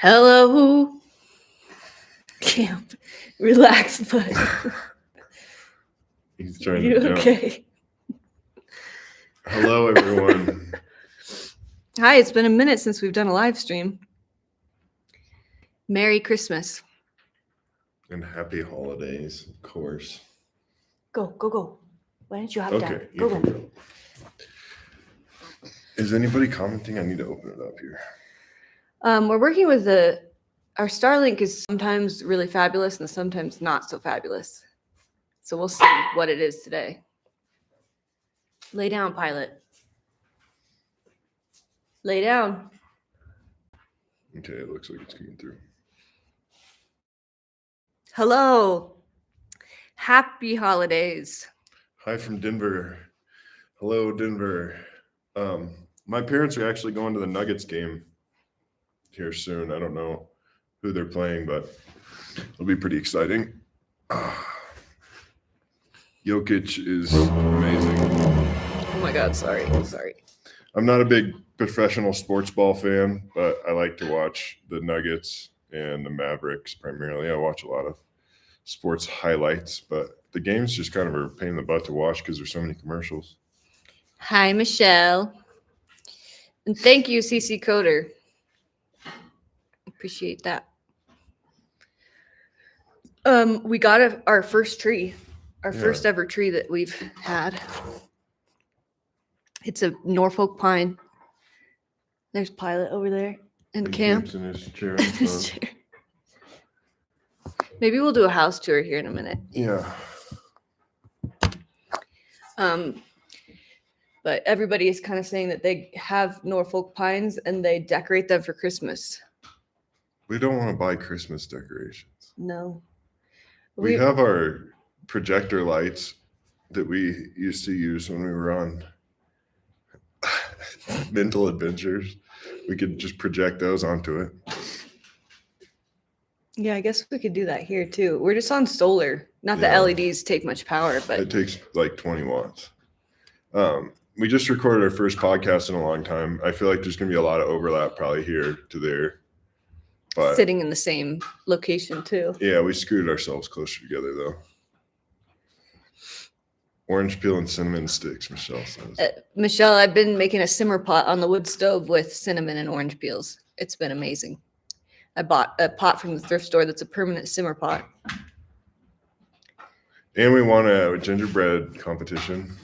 Hello, camp. Relax, bud. He's trying You to jump. okay? Hello, everyone. Hi, it's been a minute since we've done a live stream. Merry Christmas. And happy holidays, of course. Go. Why don't you hop down? Okay, you can go. Is anybody commenting? I need to open it up here. We're working with our Starlink is sometimes really fabulous and sometimes not so fabulous. So we'll see what it is today. Lay down, pilot. Lay down. Okay, it looks like it's coming through. Hello. Happy holidays. Hi from Denver. Hello, Denver. My parents are actually going to the Nuggets game here soon. I don't know who they're playing, but it'll be pretty exciting. Jokic is amazing. Oh my God, sorry. I'm not a big professional sports ball fan, but I like to watch the Nuggets and the Mavericks primarily. I watch a lot of sports highlights, but the games just kind of are a pain in the butt to watch because there's so many commercials. Hi, Michelle. And thank you, CC Coder. Appreciate that. We got our first tree, first ever tree that we've had. It's a Norfolk pine. There's Pilot over there in camp. In his chair. His chair. Maybe we'll do a house tour here in a minute. Yeah. But everybody is kind of saying that they have Norfolk pines and they decorate them for Christmas. We don't want to buy Christmas decorations. No. We have our projector lights that we used to use when we were on mental adventures. We could just project those onto it. Yeah, I guess we could do that here too. We're just on solar. Not that LEDs take much power, but it takes like 20 watts. We just recorded our first podcast in a long time. I feel like there's going to be a lot of overlap probably here to there. But sitting in the same location too. Yeah, we screwed ourselves closer together though. Orange peel and cinnamon sticks, Michelle says. Michelle, I've been making a simmer pot on the wood stove with cinnamon and orange peels. It's been amazing. I bought a pot from the thrift store that's a permanent simmer pot. And we won a gingerbread competition.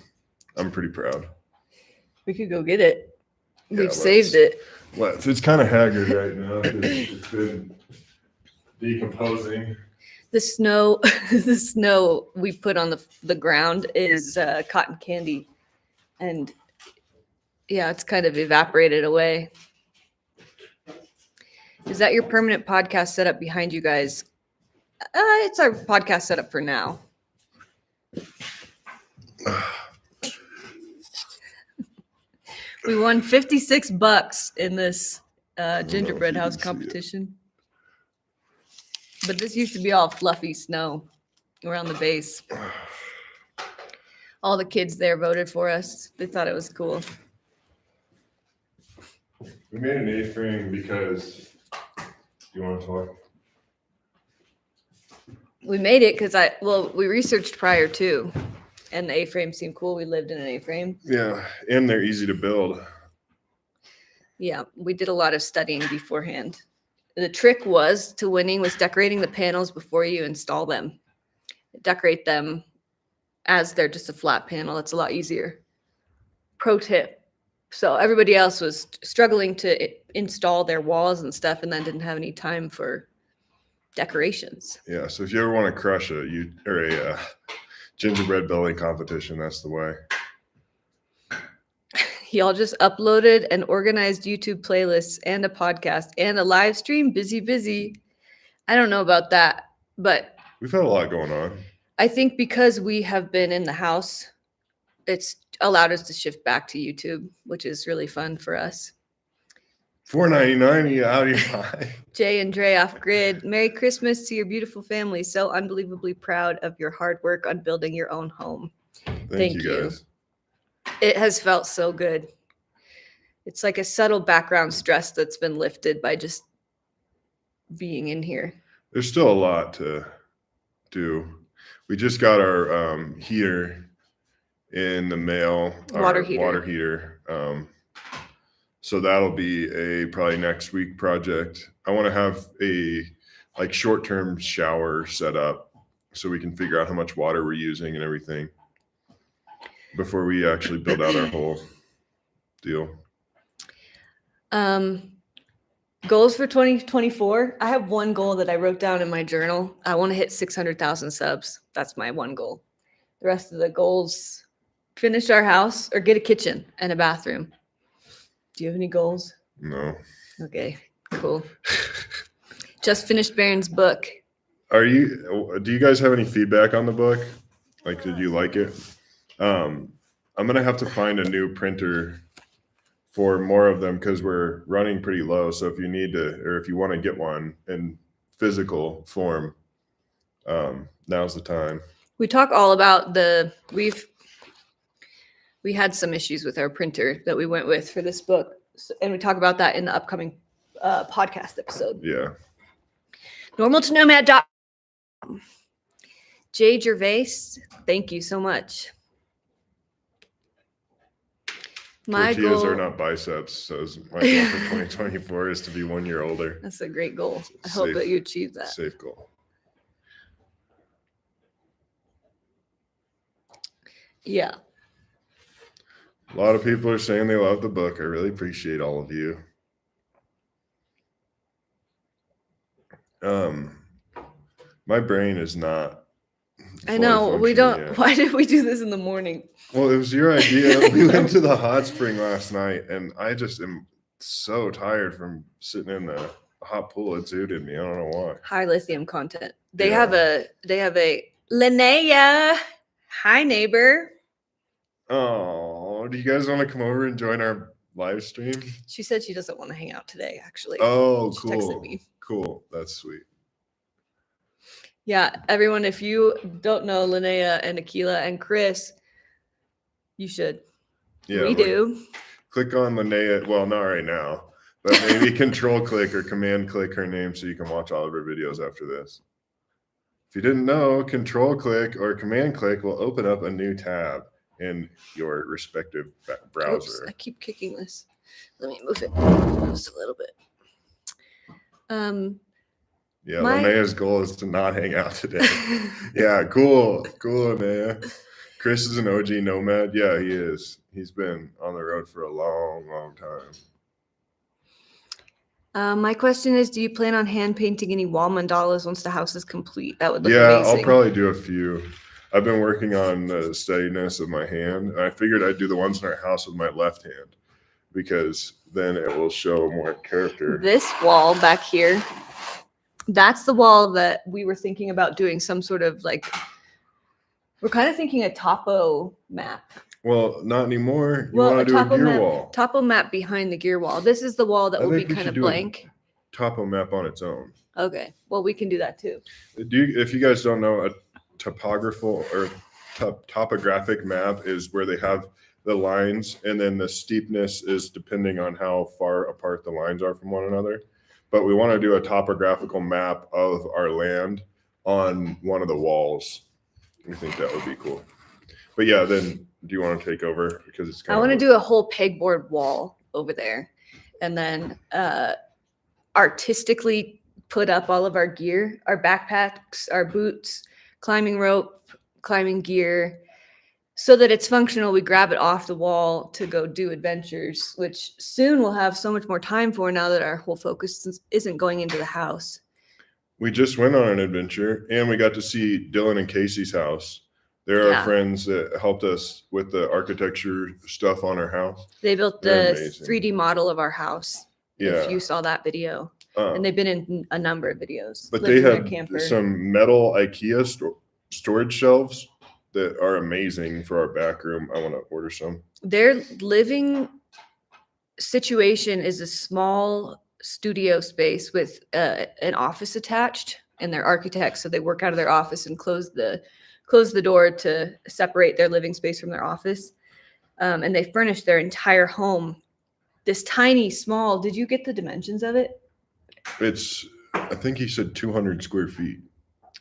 I'm pretty proud. We could go get it. We've saved it. It's kind of haggard right now. It's been decomposing. The snow we put on the ground is cotton candy. And yeah, it's kind of evaporated away. Is that your permanent podcast setup behind you guys? It's our podcast setup for now. We won $56 in this gingerbread house competition. But this used to be all fluffy snow around the base. All the kids there voted for us. They thought it was cool. We made an A-frame because you want to talk? We made it because we researched prior too. And the A-frame seemed cool. We lived in an A-frame. Yeah, and they're easy to build. Yeah, we did a lot of studying beforehand. The trick to winning was decorating the panels before you install them. Decorate them as they're just a flat panel. It's a lot easier. Pro tip. So everybody else was struggling to install their walls and stuff and then didn't have any time for decorations. Yeah, so if you ever want to crush a gingerbread building competition, that's the way. Y'all just uploaded an organized YouTube playlist and a podcast and a live stream. Busy. I don't know about that, but we've had a lot going on. I think because we have been in the house, it's allowed us to shift back to YouTube, which is really fun for us. $4.99, you out of your mind. Jay and Dre off grid. Merry Christmas to your beautiful family. So unbelievably proud of your hard work on building your own home. Thank you guys. It has felt so good. It's like a subtle background stress that's been lifted by just being in here. There's still a lot to do. We just got our heater in the mail. Water our water heater. So that'll be a probably next week project. I want to have a like short-term shower set up so we can figure out how much water we're using and everything before we actually build out our whole deal. Goals for 2024. I have one goal that I wrote down in my journal. I want to hit 600,000 subs. That's my one goal. The rest of the goals, finish our house or get a kitchen and a bathroom. Do you have any goals? No. Okay, cool. Just finished Barron's book. Do you guys have any feedback on the book? Like, did you like it? I'm going to have to find a new printer for more of them because we're running pretty low. So if you need to, or if you want to get one in physical form, now's the time. We talk all about we had some issues with our printer that we went with for this book. And we talk about that in the upcoming podcast episode. Yeah. Normaltonomad.com. Jay Gervais, thank you so much. My Tortillas goal are not biceps. So my goal for 2024 is to be 1 year older. That's a great goal. I hope that you achieve that. Safe goal. Yeah. A lot of people are saying they love the book. I really appreciate all of you. My brain is not. I know. We don't. Yet. Why did we do this in the morning? Well, it was your idea. We went to the hot spring last night, and I just am so tired from sitting in the hot pool. It zooted me. I don't know why. High lithium content. They have a Linnea. Hi, neighbor. Oh, do you guys want to come over and join our live stream? She said she doesn't want to hang out today, actually. Oh, She cool. texted me. Cool. That's sweet. Yeah, everyone, if you don't know Linnea and Akila and Chris, you should. Yeah, we do. Click on Linnea. Well, not right now, but maybe control click or command click her name so you can watch all of her videos after this. If you didn't know, control click or command click will open up a new tab in your respective browser. Oops, I keep kicking this. Let me move it just a little bit. Yeah, Linnea's goal is to not hang out today. Yeah, cool, Linnea. Chris is an OG Nomad. Yeah, he is. He's been on the road for a long, long time. My question is, do you plan on hand painting any wall mandalas once the house is complete? That would look amazing. I'll probably do a few. I've been working on the steadiness of my hand. I figured I'd do the ones in our house with my left hand because then it will show more character. This wall back here, that's the wall that we were thinking about doing some sort of we're kind of thinking a topo map. Well, not anymore. You want to do a gear wall. Topo map behind the gear wall. This is the wall that will be kind of blank. Topo map on its own. Okay. Well, we can do that too. If you guys don't know, a topographic map is where they have the lines and then the steepness is depending on how far apart the lines are from one another. But we want to do a topographical map of our land on one of the walls. We think that would be cool. But yeah, then do you want to take over? Because it's kind I want to do a whole pegboard wall over there and then artistically put up all of our gear, our backpacks, our boots, climbing rope, climbing gear, so that it's functional. We grab it off the wall to go do adventures, which soon we'll have so much more time for now that our whole focus isn't going into the house. We just went on an adventure and we got to see Dylan and Casey's house. They're our friends that helped us with the architecture stuff on our house. They built the 3D model of our house. Yeah. If you saw that video. And they've been in a number of videos. But they have some metal IKEA storage shelves that are amazing for our back room. I want to order some. Their living situation is a small studio space with an office attached, and they're architects, so they work out of their office and close the door to separate their living space from their office. And they furnished their entire home. This tiny, small. Did you get the dimensions of it? It's I think he said 200 square feet.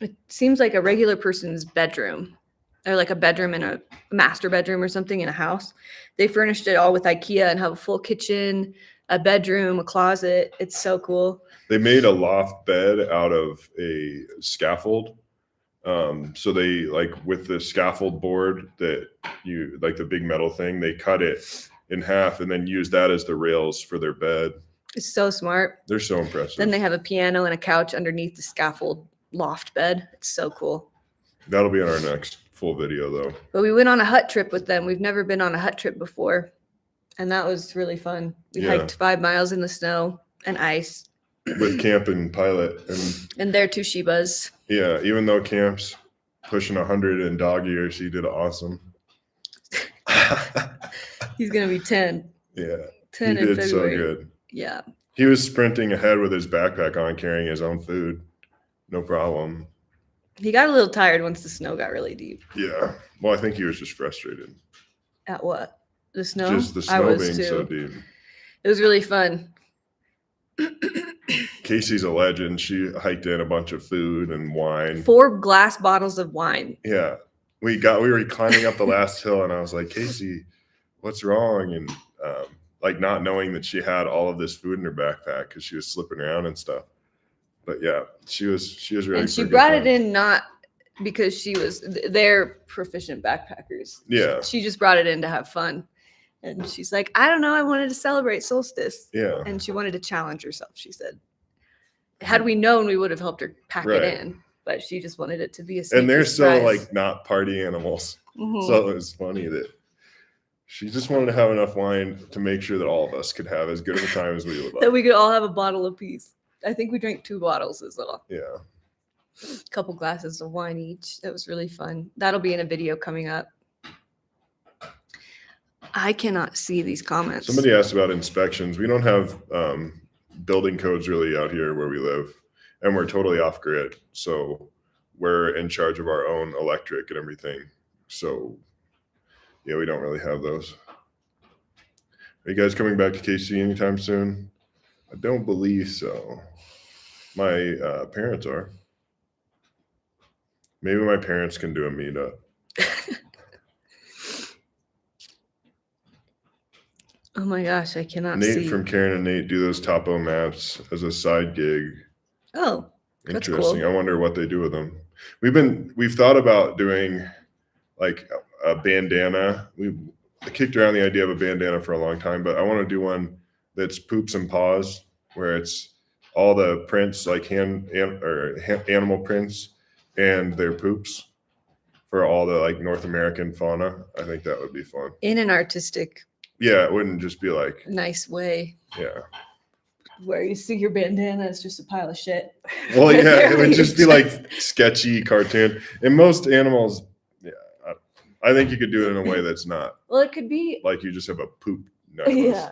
It seems like a regular person's bedroom, or like a bedroom in a master bedroom or something in a house. They furnished it all with IKEA and have a full kitchen, a bedroom, a closet. It's so cool. They made a loft bed out of a scaffold. So they like with the scaffold board that you like the big metal thing, they cut it in half and then use that as the rails for their bed. It's so smart. They're so impressive. Then they have a piano and a couch underneath the scaffold loft bed. It's so cool. That'll be in our next full video though. But we went on a hut trip with them. We've never been on a hut trip before. And that was really fun. We hiked 5 miles in the snow and ice. With Camp and Pilot. And their 2 Shibas. Yeah, even though Camp's pushing 100 in dog years, he did awesome. He's going to be 10. Yeah. 10 he in did February. so good. Yeah. He was sprinting ahead with his backpack on, carrying his own food. No problem. He got a little tired once the snow got really deep. Yeah. Well, I think he was just frustrated. At what? The snow? Just the snow being too. so deep. It was really fun. Casey's a legend. She hiked in a bunch of food and wine. 4 glass bottles of wine. Yeah. We were climbing up the last hill and I was like, Casey, what's wrong? And like not knowing that she had all of this food in her backpack because she was slipping around and stuff. But yeah, she was ready. And she brought it in not because they're proficient backpackers. Yeah. She just brought it in to have fun. And she's like, I don't know, I wanted to celebrate solstice. Yeah. And she wanted to challenge herself, she said. Had we known, we would have helped her pack it in. But she just wanted it to be a And they're surprise. so like not party animals. Mm-hmm. So it was funny that she just wanted to have enough wine to make sure that all of us could have as good of a time as we would like. That we could all have a bottle apiece. I think we drank 2 bottles as well. Yeah. A couple glasses of wine each. That was really fun. That'll be in a video coming up. I cannot see these comments. Somebody asked about inspections. We don't have building codes really out here where we live, and we're totally off grid. So we're in charge of our own electric and everything. So yeah, we don't really have those. Are you guys coming back to KC anytime soon? I don't believe so. My parents are. Maybe my parents can do a meetup. Oh my gosh, I cannot Nate see. from Karen and Nate do those topo maps as a side gig. Oh, that's Interesting. cool. I wonder what they do with them. We've thought about doing like a bandana. We kicked around the idea of a bandana for a long time, but I want to do one that's poops and paws, where it's all the prints, like animal prints and their poops for all the like North American fauna. I think that would be fun. In an artistic, Yeah, it wouldn't just be like, nice way. yeah. Where you see your bandana is just a pile of shit. Well, yeah, it would just be like sketchy cartoon. And most animals, yeah, I think you could do it in a way that's not Well, it could be. like you just have a poop nose. Yeah.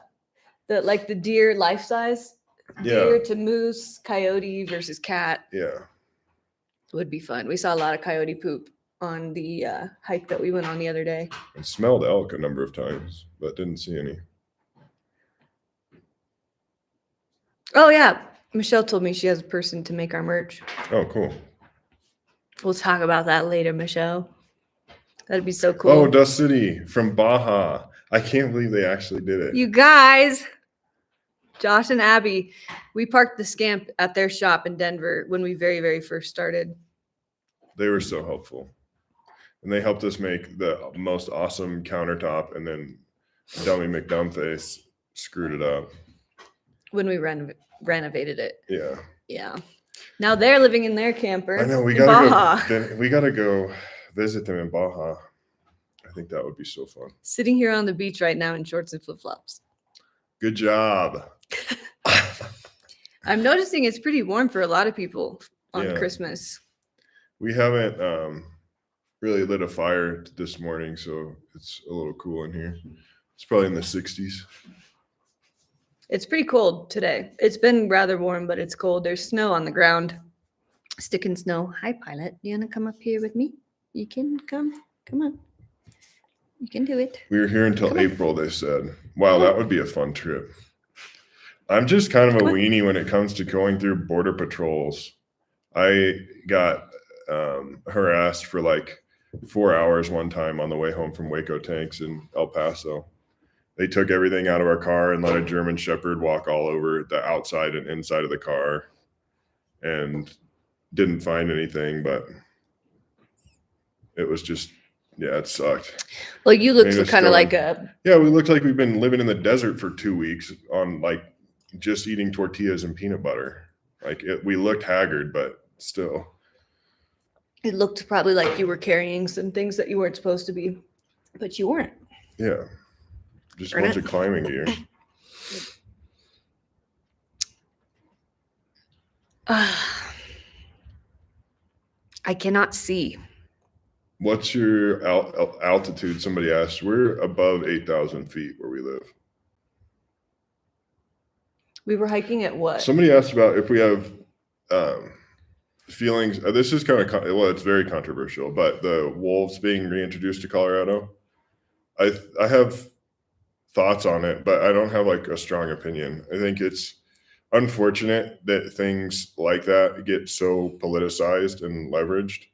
Like the deer life size. Yeah. Deer to moose, coyote versus cat Yeah. would be fun. We saw a lot of coyote poop on the hike that we went on the other day. I smelled elk a number of times, but didn't see any. Oh, yeah. Michelle told me she has a person to make our merch. Oh, cool. We'll talk about that later, Michelle. That'd be so cool. Oh, Dust City from Baja. I can't believe they actually did it. You guys, Josh and Abby, we parked the Scamp at their shop in Denver when we very, very first started. They were so helpful. And they helped us make the most awesome countertop, and then Dummy McDumbface screwed it up. When we renovated it. Yeah. Yeah. Now they're living in their camper. I know we in gotta Baja. go. We gotta go visit them in Baja. I think that would be so fun. Sitting here on the beach right now in shorts and flip-flops. Good job. I'm noticing it's pretty warm for a lot of people on Yeah. Christmas. We haven't really lit a fire this morning, so it's a little cool in here. It's probably in the 60s. It's pretty cold today. It's been rather warm, but it's cold. There's snow on the ground. Sticking snow. Hi, Pilot. You want to come up here with me? You can come. Come on. You can do it. We were here until Come on. April, they said. Wow, that would be a fun trip. I'm just kind of a What? weenie when it comes to going through border patrols. I got harassed for like 4 hours one time on the way home from Waco Tanks in El Paso. They took everything out of our car and let a German Shepherd walk all over the outside and inside of the car and didn't find anything, but it was just, yeah, it sucked. Well, you look Made us kind of go- like a. Yeah, we looked like we've been living in the desert for 2 weeks on like just eating tortillas and peanut butter. Like we looked haggard, but still. It looked probably like you were carrying some things that you weren't supposed to be, but you weren't. Yeah. Just a Burn bunch it. of climbing gear. I cannot see. What's your altitude? Somebody asked. We're above 8,000 feet where we live. We were hiking at what? Somebody asked about if we have feelings. This is kind of, well, it's very controversial, but the wolves being reintroduced to Colorado. I have thoughts on it, but I don't have like a strong opinion. I think it's unfortunate that things like that get so politicized and leveraged.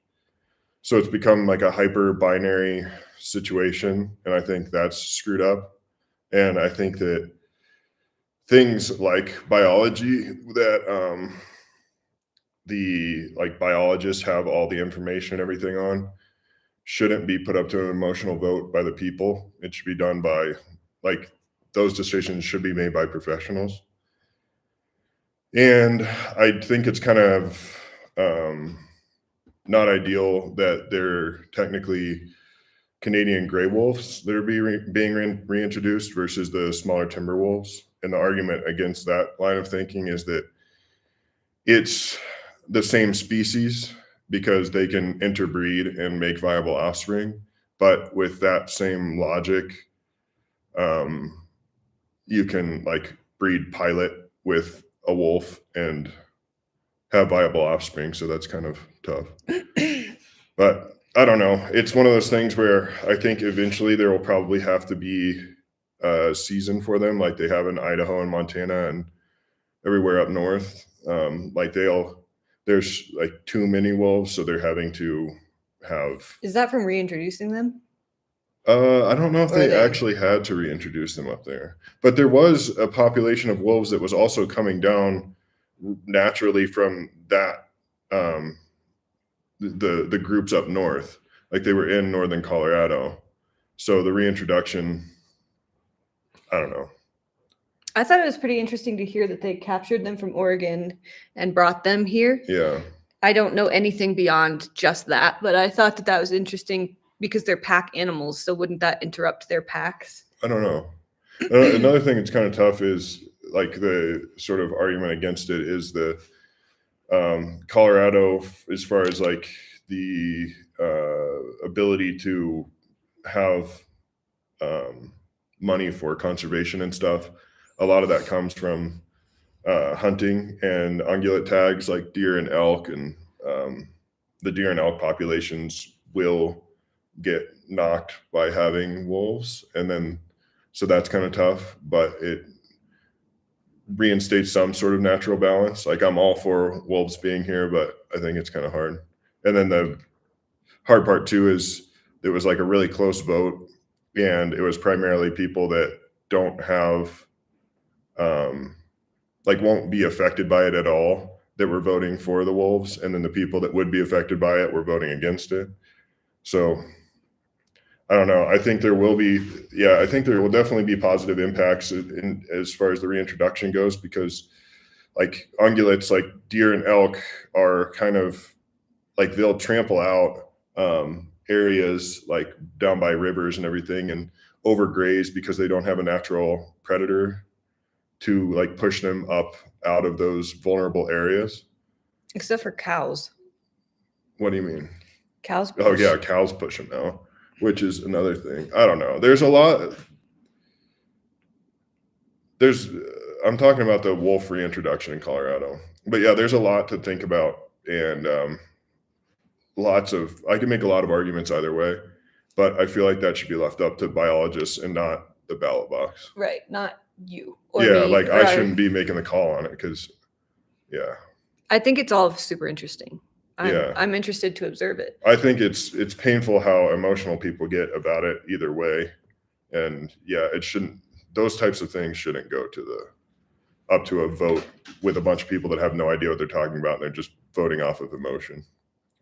So it's become like a hyper binary situation. And I think that's screwed up. And I think that things like biology that the like biologists have all the information and everything on shouldn't be put up to an emotional vote by the people. It should be done by like those decisions should be made by professionals. And I think it's kind of not ideal that they're technically Canadian gray wolves that are being reintroduced versus the smaller timber wolves. And the argument against that line of thinking is that it's the same species because they can interbreed and make viable offspring. But with that same logic, you can like breed pilot with a wolf and have viable offspring. So that's kind of tough. But I don't know. It's one of those things where I think eventually there will probably have to be a season for them like they have in Idaho and Montana and everywhere up north. Like there's like too many wolves, so they're having to have. Is that from reintroducing them? I don't know if Or they they- actually had to reintroduce them up there, but there was a population of wolves that was also coming down naturally from that the groups up north, like they were in northern Colorado. So the reintroduction, I don't know. I thought it was pretty interesting to hear that they captured them from Oregon and brought them here. Yeah. I don't know anything beyond just that, but I thought that was interesting because they're pack animals. So wouldn't that interrupt their packs? I don't know. Another thing that's kind of tough is like the sort of argument against it is the Colorado, as far as like the ability to have money for conservation and stuff. A lot of that comes from hunting and ungulate tags like deer and elk, and the deer and elk populations will get knocked by having wolves, and then so that's kind of tough, but it reinstates some sort of natural balance. Like I'm all for wolves being here, but I think it's kind of hard. And then the hard part too is it was like a really close vote, and it was primarily people that don't have like won't be affected by it at all that were voting for the wolves, and then the people that would be affected by it were voting against it. So I don't know. I think there will be, I think there will definitely be positive impacts as far as the reintroduction goes, because like ungulates, like deer and elk are kind of like they'll trample out areas like down by rivers and everything and overgraze because they don't have a natural predator to like push them up out of those vulnerable areas. Except for cows. What do you mean? Cows. Oh yeah, cows push them now, which is another thing. I don't know. There's a lot. I'm talking about the wolf reintroduction in Colorado, but yeah, there's a lot to think about, and I can make a lot of arguments either way, but I feel like that should be left up to biologists and not the ballot box. Right. Not you or yeah, me. like or I our- shouldn't be making the call on it because, yeah, I think it's all super interesting. Yeah. I'm interested to observe it. I think it's painful how emotional people get about it either way, and yeah, it shouldn't. Those types of things shouldn't go to up to a vote with a bunch of people that have no idea what they're talking about and they're just voting off of emotion.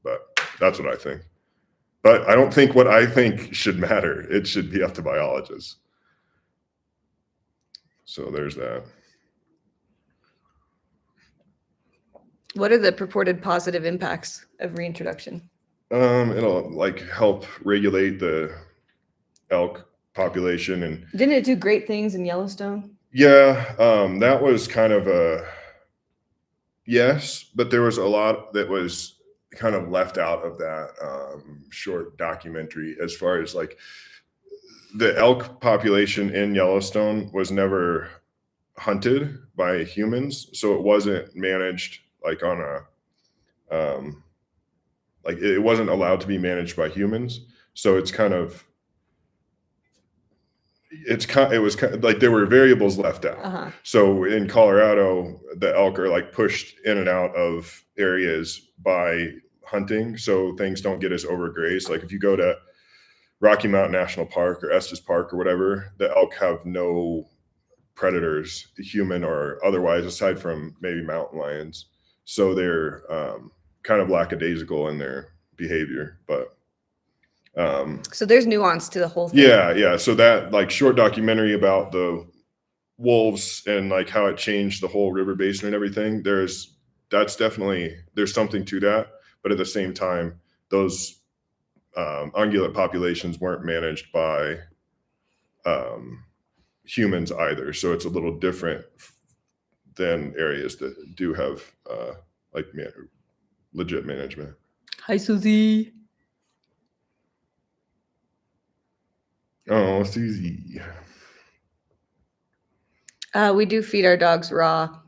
But that's what I think. But I don't think what I think should matter. It should be up to biologists. So there's that. What are the purported positive impacts of reintroduction? It'll like help regulate the elk population, and Didn't it do great things in Yellowstone? yeah, that was kind of a yes, but there was a lot that was kind of left out of that short documentary as far as like the elk population in Yellowstone was never hunted by humans, so it wasn't managed like on a like it wasn't allowed to be managed by humans. So it was kind of like there were variables left out. Uh-huh. So in Colorado, the elk are like pushed in and out of areas by hunting, so things don't get as overgrazed. Like if you go to Rocky Mountain National Park or Estes Park or whatever, the elk have no predators, human or otherwise, aside from maybe mountain lions. So they're kind of lackadaisical in their behavior. But so there's nuance to the whole thing. Yeah. So that like short documentary about the wolves and like how it changed the whole river basin and everything, there's something to that. But at the same time, those ungulate populations weren't managed by humans either. So it's a little different than areas that do have legit management. Hi, Susie. Oh, Susie. We do feed our dogs raw.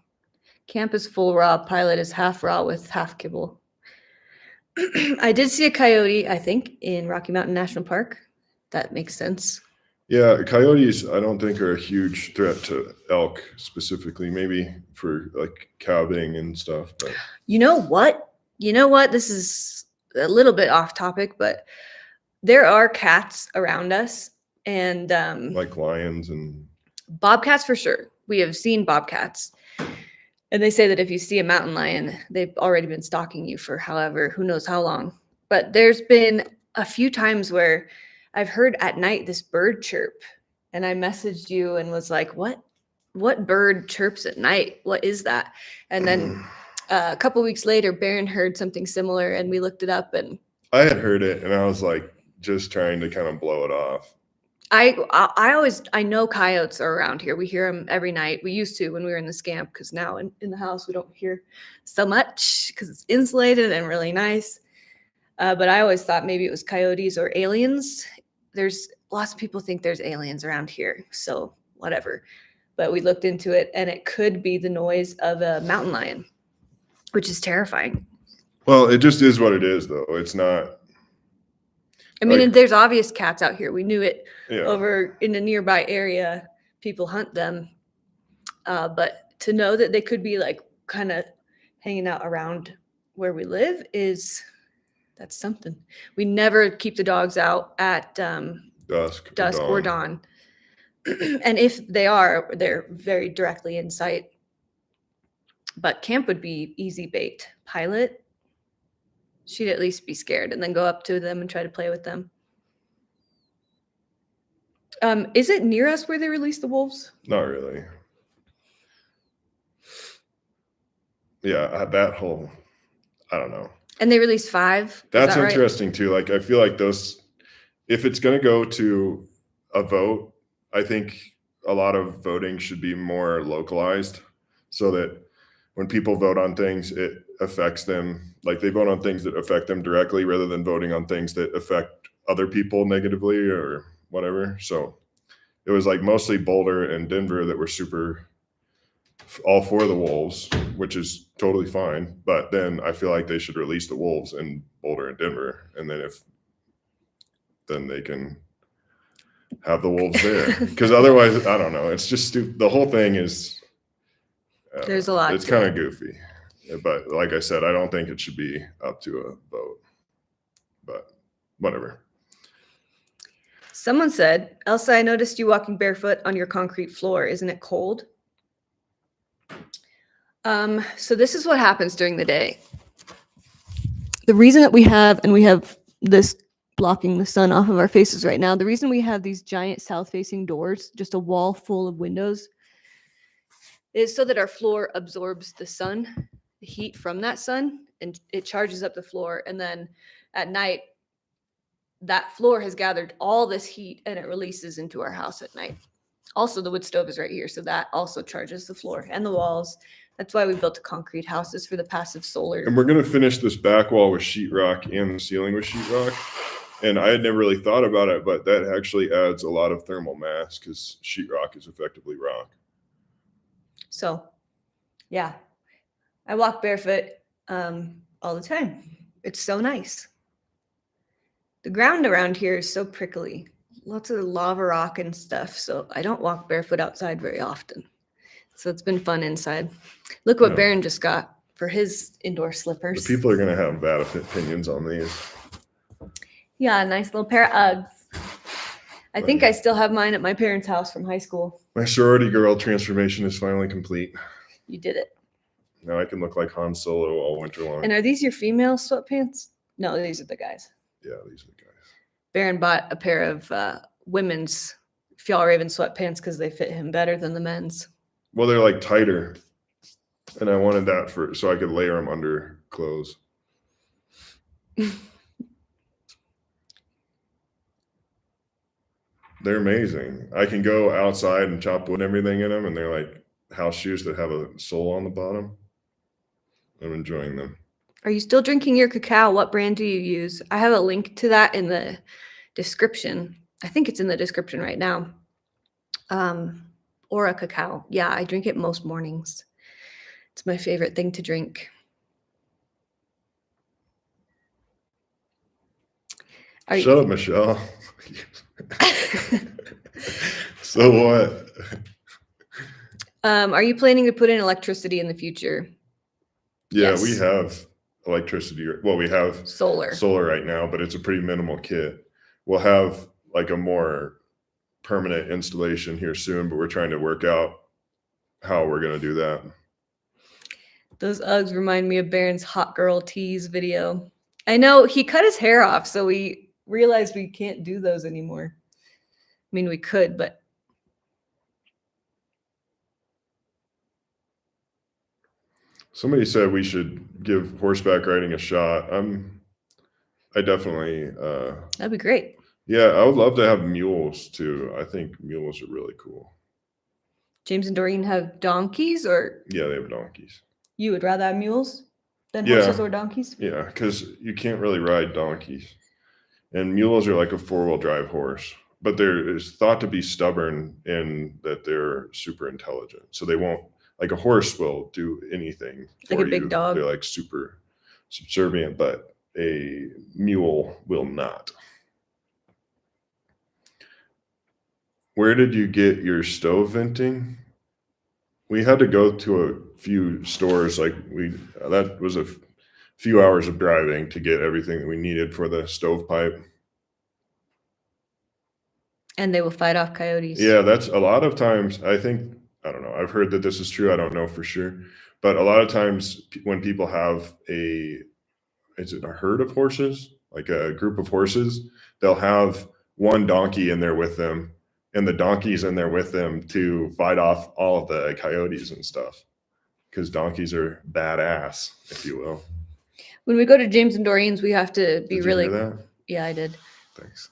Camp is full raw. Pilot is half raw with half kibble. I did see a coyote, I think, in Rocky Mountain National Park. That makes sense. Yeah, coyotes, I don't think are a huge threat to elk specifically, maybe for like calving and stuff. But You know what? This is a little bit off topic, but there are cats around us, and like lions and bobcats for sure. We have seen bobcats. And they say that if you see a mountain lion, they've already been stalking you for who knows how long. But there's been a few times where I've heard at night this bird chirp, and I messaged you and was like, what bird chirps at night? What is that? And then a couple weeks later, Barron heard something similar, and we looked it up, and I had heard it, and I was like just trying to kind of blow it off. I know coyotes are around here. We hear them every night. We used to when we were in the scamp, because now in the house we don't hear so much because it's insulated and really nice. But I always thought maybe it was coyotes or aliens. There's lots of people think there's aliens around here, so whatever. But we looked into it, and it could be the noise of a mountain lion, which is terrifying. Well, it just is what it is, though. It's not. I mean, there's obvious cats out here. We knew it Yeah. over in a nearby area. People hunt them. But to know that they could be like kind of hanging out around where we live that's something. We never keep the dogs out at dusk or dawn. And if they are, they're very directly in sight. But camp would be easy bait. Pilot, she'd at least be scared and then go up to them and try to play with them. Is it near us where they release the wolves? Not really. Yeah, that whole, I don't know. And they released 5. That's interesting too. Like, I feel like if it's going to go to a vote, I think a lot of voting should be more localized so that when people vote on things, it affects them. Like they vote on things that affect them directly rather than voting on things that affect other people negatively or whatever. So it was like mostly Boulder and Denver that were super all for the wolves, which is totally fine. But then I feel like they should release the wolves in Boulder and Denver. And then they can have the wolves there. Because otherwise, I don't know. It's just stupid. The whole thing is. There's a lot. It's kind of goofy, but like I said, I don't think it should be up to a vote. But whatever. Someone said, Elsa, I noticed you walking barefoot on your concrete floor. Isn't it cold? So this is what happens during the day. The reason that we have this blocking the sun off of our faces right now, the reason we have these giant south-facing doors, just a wall full of windows, is so that our floor absorbs the sun, the heat from that sun, and it charges up the floor. And then at night, that floor has gathered all this heat and it releases into our house at night. Also, the wood stove is right here, so that also charges the floor and the walls. That's why we built concrete houses for the passive solar. And we're going to finish this back wall with sheetrock and the ceiling with sheetrock. And I had never really thought about it, but that actually adds a lot of thermal mass because sheetrock is effectively rock. So, yeah, I walk barefoot all the time. It's so nice. The ground around here is so prickly. Lots of lava rock and stuff. So I don't walk barefoot outside very often. So it's been fun inside. Look what Barron just got for his indoor slippers. The people are going to have bad opinions on these. Yeah, a nice little pair of Uggs. I think I still have mine at my parents' house from high school. My sorority girl transformation is finally complete. You did it. Now I can look like Han Solo all winter long. And are these your female sweatpants? No, these are the guys. Yeah, these are the guys. Barron bought a pair of women's Fjallraven sweatpants because they fit him better than the men's. Well, they're like tighter, and I wanted that so I could layer them under clothes. They're amazing. I can go outside and chop wood and everything in them, and they're like house shoes that have a sole on the bottom. I'm enjoying them. Are you still drinking your cacao? What brand do you use? I have a link to that in the description. I think it's in the description right now. Or a cacao. Yeah, I drink it most mornings. It's my favorite thing to drink. Shut up, Michelle. So what? Are you planning to put in electricity in the future? Yeah, Yes. we have electricity. Well, we have Solar right now, but it's a pretty minimal kit. We'll have like a more permanent installation here soon, but we're trying to work out how we're going to do that. Those Uggs remind me of Barron's Hot Girl Tease video. I know he cut his hair off, so we realized we can't do those anymore. I mean, we could, but somebody said we should give horseback riding a shot. I definitely that'd be great. Yeah, I would love to have mules too. I think mules are really cool. James and Doreen have donkeys, or yeah, they have donkeys. You would rather have mules than horses or donkeys? Yeah, because you can't really ride donkeys. And mules are like a four-wheel drive horse, but they're thought to be stubborn in that they're super intelligent. So they won't, like a horse will do anything for like a big dog. They're like super subservient, but a mule will not. Where did you get your stove venting? We had to go to a few stores. That was a few hours of driving to get everything that we needed for the stovepipe. And they will fight off coyotes. Yeah, that's a lot of times. I don't know. I've heard that this is true. I don't know for sure. But a lot of times when people have is it a herd of horses, like a group of horses, they'll have one donkey in there with them, and the donkey's in there with them to fight off all of the coyotes and stuff, because donkeys are badass, if you will. When we go to James and Doreen's, we have to be Did really. You hear that? Yeah, I did. Thanks.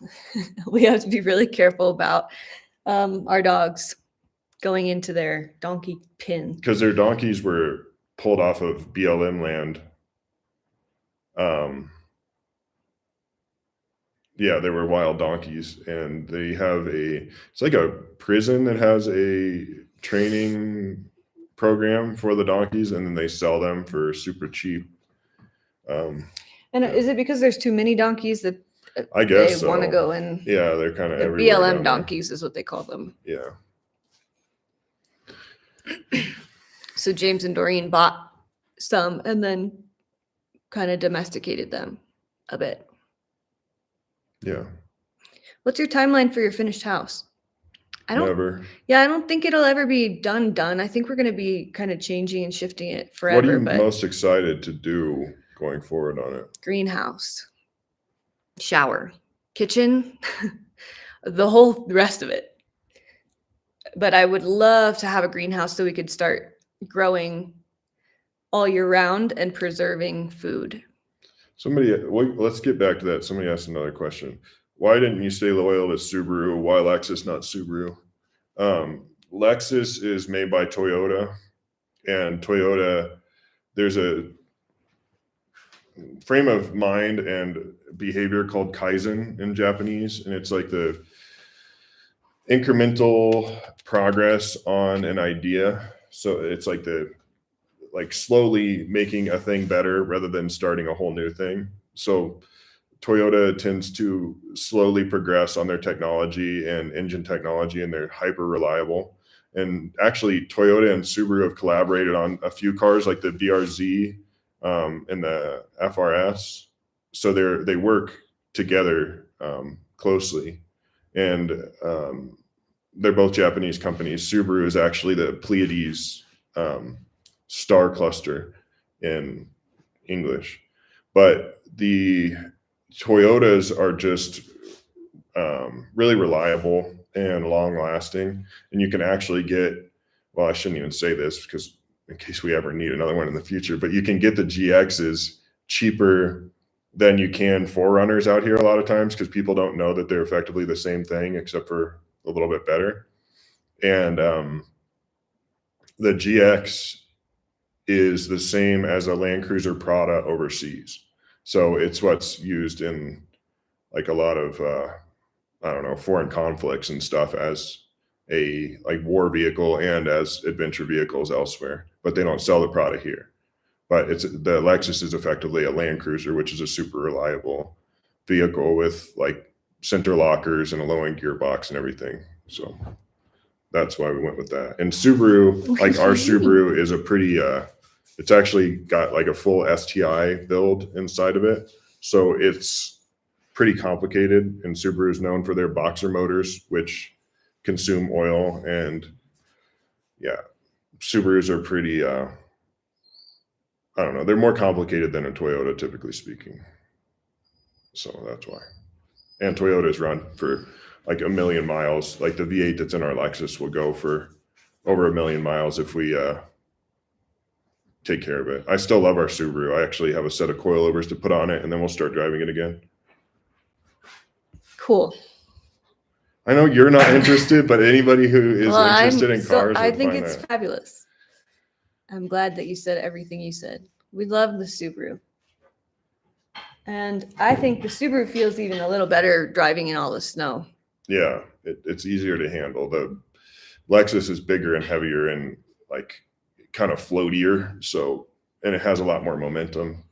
We have to be really careful about our dogs going into their donkey pen, because their donkeys were pulled off of BLM land. Yeah, they were wild donkeys, and they have it's like a prison that has a training program for the donkeys, and then they sell them for super cheap. and is it because there's too many donkeys that I guess they so. want to go in. Yeah, they're kind of The everywhere. BLM down there. donkeys is what they call them. Yeah. So James and Doreen bought some and then kind of domesticated them a bit. Yeah. What's your timeline for your finished house? Never. Yeah, I don't think it'll ever be done. I think we're going to be kind of changing and shifting it forever. What are you but most excited to do going forward on it? greenhouse, shower, kitchen, the whole rest of it. But I would love to have a greenhouse so we could start growing all year round and preserving food. Let's get back to that. Somebody asked another question. Why didn't you stay loyal to Subaru? Why Lexus, not Subaru? Lexus is made by Toyota, and Toyota, there's a frame of mind and behavior called Kaizen in Japanese, and it's like the incremental progress on an idea. So it's like slowly making a thing better rather than starting a whole new thing. So Toyota tends to slowly progress on their technology and engine technology, and they're hyper reliable. And actually, Toyota and Subaru have collaborated on a few cars like the VRZ and the FRS. So they work together closely, and they're both Japanese companies. Subaru is actually the Pleiades star cluster in English, but the Toyotas are just really reliable and long lasting, and you can actually get, well, I shouldn't even say this because in case we ever need another one in the future, but you can get the GXs cheaper than you can Forerunners out here a lot of times because people don't know that they're effectively the same thing except for a little bit better. And the GX is the same as a Land Cruiser Prada overseas. So it's what's used in like a lot of, I don't know, foreign conflicts and stuff as a like war vehicle and as adventure vehicles elsewhere, but they don't sell the Prada here. But the Lexus is effectively a Land Cruiser, which is a super reliable vehicle with like center lockers and a low-end gearbox and everything. So that's why we went with that. And Subaru, like our Subaru is a pretty, it's actually got like a full STI build inside of it. So it's pretty complicated, and Subaru is known for their boxer motors, which consume oil. And yeah, Subarus are pretty, I don't know, they're more complicated than a Toyota, typically speaking. So that's why. And Toyotas run for like 1 million miles. Like the V8 that's in our Lexus will go for over 1 million miles if we take care of it. I still love our Subaru. I actually have a set of coilovers to put on it, and then we'll start driving it again. Cool. I know you're not interested, but anybody who is interested in cars, I think it's fabulous. I'm glad that you said everything you said. We love the Subaru. And I think the Subaru feels even a little better driving in all the snow. Yeah, it's easier to handle. The Lexus is bigger and heavier and like kind of floatier. So, and it has a lot more momentum.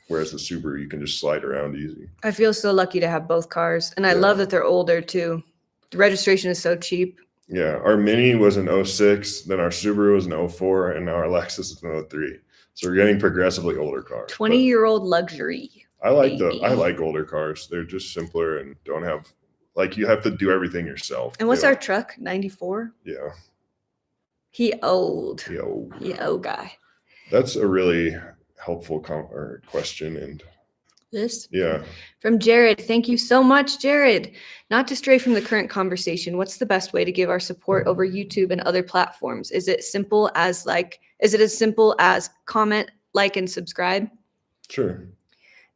Whereas the Subaru, you can just slide around easy. I feel so lucky to have both cars. And I love that they're older too. The registration is so cheap. Yeah, our Mini was an 06, then our Subaru was an 04, and now our Lexus is an 03. So we're getting progressively older cars. 20-year-old luxury. I like older cars. They're just simpler and don't have, like, you have to do everything yourself. And what's our truck? 94? Yeah. He old. He old guy. That's a really helpful question. And this? Yeah. From Jared. Thank you so much, Jared. Not to stray from the current conversation, what's the best way to give our support over YouTube and other platforms? Is it as simple as comment, like, and subscribe? Sure.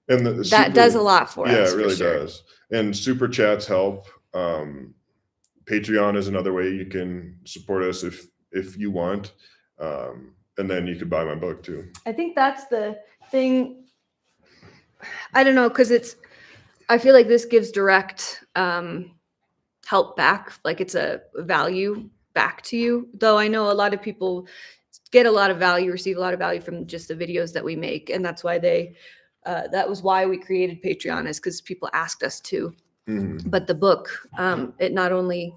And that does a lot for us. Yeah, it really does. And super chats help. Patreon is another way you can support us if you want. And then you could buy my book too. I think that's the thing. I don't know, because I feel like this gives direct help back. Like it's a value back to you. Though I know a lot of people get a lot of value, receive a lot of value from just the videos that we make. And that's why they That was why we created Patreon, is because people asked us to. Mhm. But the book, it not only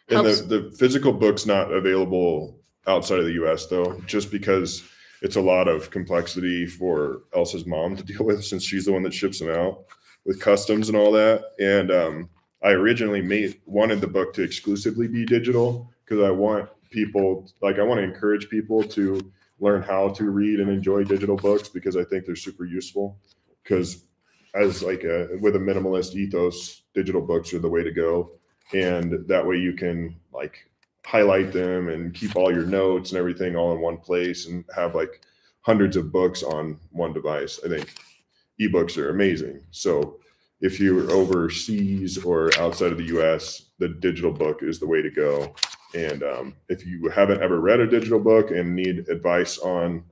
And helps. the physical book's not available outside of the US though, just because it's a lot of complexity for Elsa's mom to deal with, since she's the one that ships them out with customs and all that. And I originally wanted the book to exclusively be digital because I want to encourage people to learn how to read and enjoy digital books, because I think they're super useful. Because as with a minimalist ethos, digital books are the way to go. And that way you can like highlight them and keep all your notes and everything all in one place and have like hundreds of books on one device. I think ebooks are amazing. So if you're overseas or outside of the US, the digital book is the way to go. And if you haven't ever read a digital book and need advice on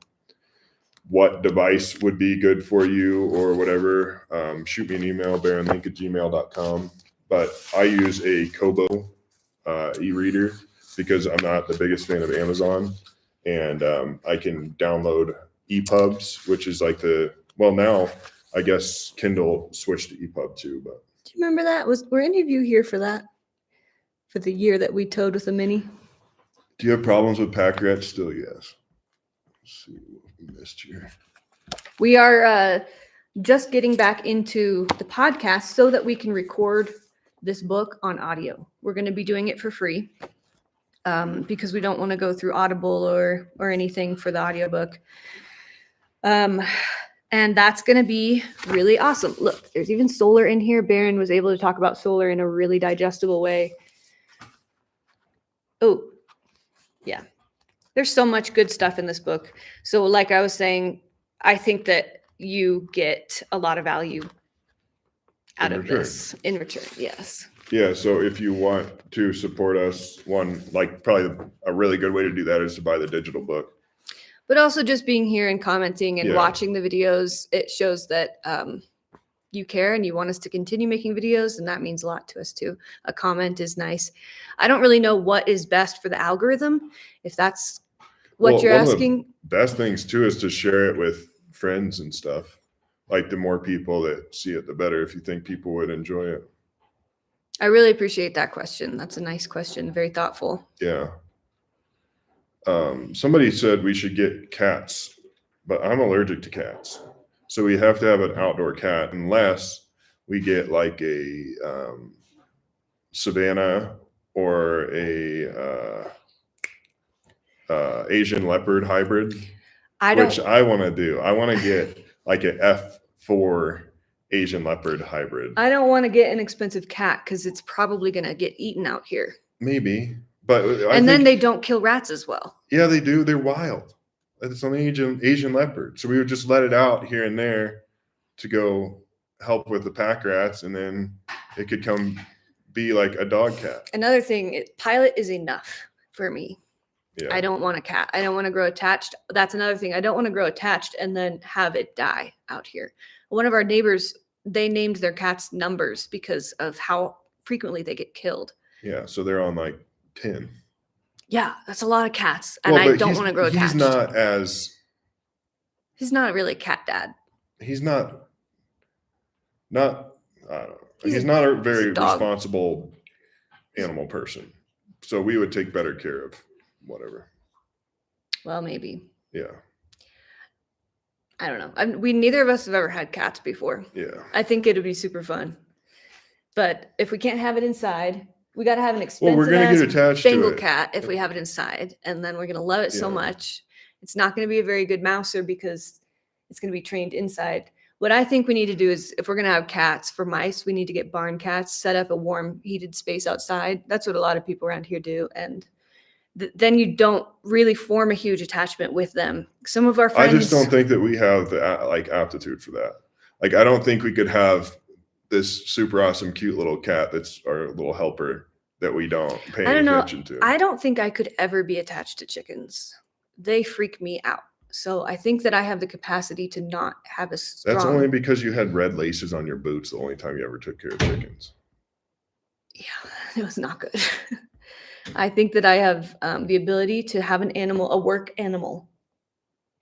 what device would be good for you or whatever, shoot me an email, barronlink@gmail.com. But I use a Kobo e-reader because I'm not the biggest fan of Amazon. And I can download EPUBs, which is like now I guess Kindle switched to EPUB too. But Do you remember that? Were any of you here for that? For the year that we towed with the Mini? do you have problems with pack rats still? Yes. Let's see what we missed here. We are just getting back into the podcast so that we can record this book on audio. We're going to be doing it for free because we don't want to go through Audible or anything for the audiobook. And that's going to be really awesome. Look, there's even solar in here. Barron was able to talk about solar in a really digestible way. Oh, yeah. There's so much good stuff in this book. So like I was saying, I think that you get a lot of value out of this in return. Yes. Yeah. So if you want to support us, probably a really good way to do that is to buy the digital book. But also just being here and commenting and watching the videos, it shows that you care and you want us to continue making videos. And that means a lot to us too. A comment is nice. I don't really know what is best for the algorithm. If that's what you're asking. The best things too is to share it with friends and stuff. Like the more people that see it, the better, if you think people would enjoy it. I really appreciate that question. That's a nice question. Very thoughtful. Yeah. Somebody said we should get cats, but I'm allergic to cats. So we have to have an outdoor cat unless we get like a Savannah or a Asian leopard hybrid, which I want to do. I want to get like an F4 Asian leopard hybrid. I don't want to get an expensive cat because it's probably going to get eaten out here. Maybe. But then they don't kill rats as well. Yeah, they do. They're wild. It's an Asian leopard. So we would just let it out here and there to go help with the pack rats, and then it could come be like a dog cat. Another thing, Pilot is enough for me. Yeah. I don't want a cat. I don't want to grow attached. That's another thing. I don't want to grow attached and then have it die out here. One of our neighbors, they named their cats Numbers because of how frequently they get killed. Yeah, so they're on like 10. Yeah, that's a lot of cats, and I don't want to grow attached. He's not really a cat dad. He's not. I don't know. He's not a very responsible animal person. So we would take better care of whatever. Well, maybe. Yeah. I don't know. Neither of us have ever had cats before. Yeah. I think it'd be super fun. But if we can't have it inside, we got to have an expensive we're gonna get attached Bengal to it. cat if we have it inside. And then we're going to love it so much. It's not going to be a very good mouser because it's going to be trained inside. What I think we need to do is, if we're going to have cats, for mice, we need to get barn cats, set up a warm, heated space outside. That's what a lot of people around here do. And then you don't really form a huge attachment with them. Some of our friends. I just don't think that we have the aptitude for that. Like, I don't think we could have this super awesome, cute little cat that's our little helper that we don't pay any attention to. I don't think I could ever be attached to chickens. They freak me out. So I think that I have the capacity to not have a strong... That's only because you had red laces on your boots the only time you ever took care of chickens. Yeah, it was not good. I think that I have the ability to have an animal, a work animal.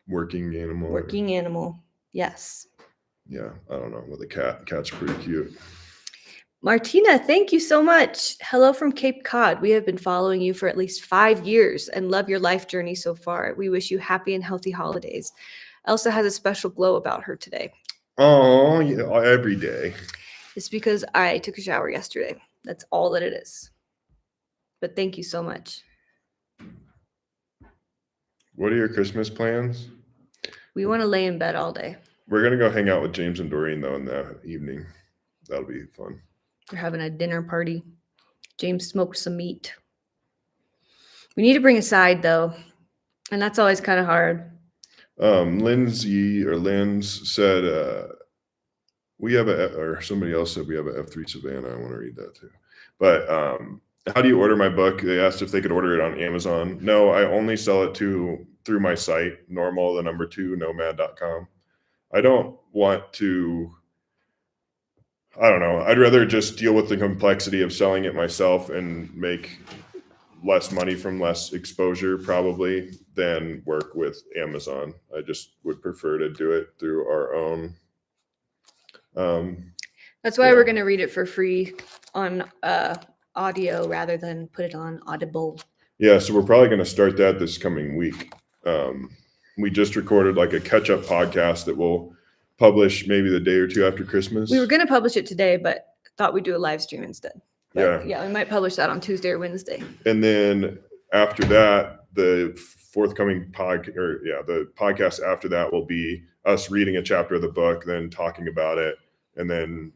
Working animal. Working animal, yes. Yeah, I don't know, with a cat. Cat's pretty cute. Martina, thank you so much. Hello from Cape Cod. We have been following you for at least 5 years and love your life journey so far. We wish you happy and healthy holidays. Elsa has a special glow about her today. Oh, yeah, every day. It's because I took a shower yesterday. That's all that it is. But thank you so much. What are your Christmas plans? We want to lay in bed all day. We're gonna go hang out with James and Doreen though in the evening. That'll be fun. We're having a dinner party. James smoked some meat. We need to bring a side though, and that's always kind of hard. Lindsay or Linz said we have or somebody else said we have a F3 Savannah. I want to read that too. But how do you order my book? They asked if they could order it on Amazon. No, I only sell it through my site, nomad.com. I don't want to, I don't know. I'd rather just deal with the complexity of selling it myself and make less money from less exposure probably than work with Amazon. I just would prefer to do it through our own. That's why we're going to read it for free on audio rather than put it on Audible. Yeah, so we're probably going to start that this coming week. We just recorded like a catch-up podcast that we'll publish maybe the day or two after Christmas. We were going to publish it today, but thought we'd do a live stream instead. But yeah, we might publish that on Tuesday or Wednesday. And then after that, the forthcoming the podcast after that will be us reading a chapter of the book, then talking about it, and then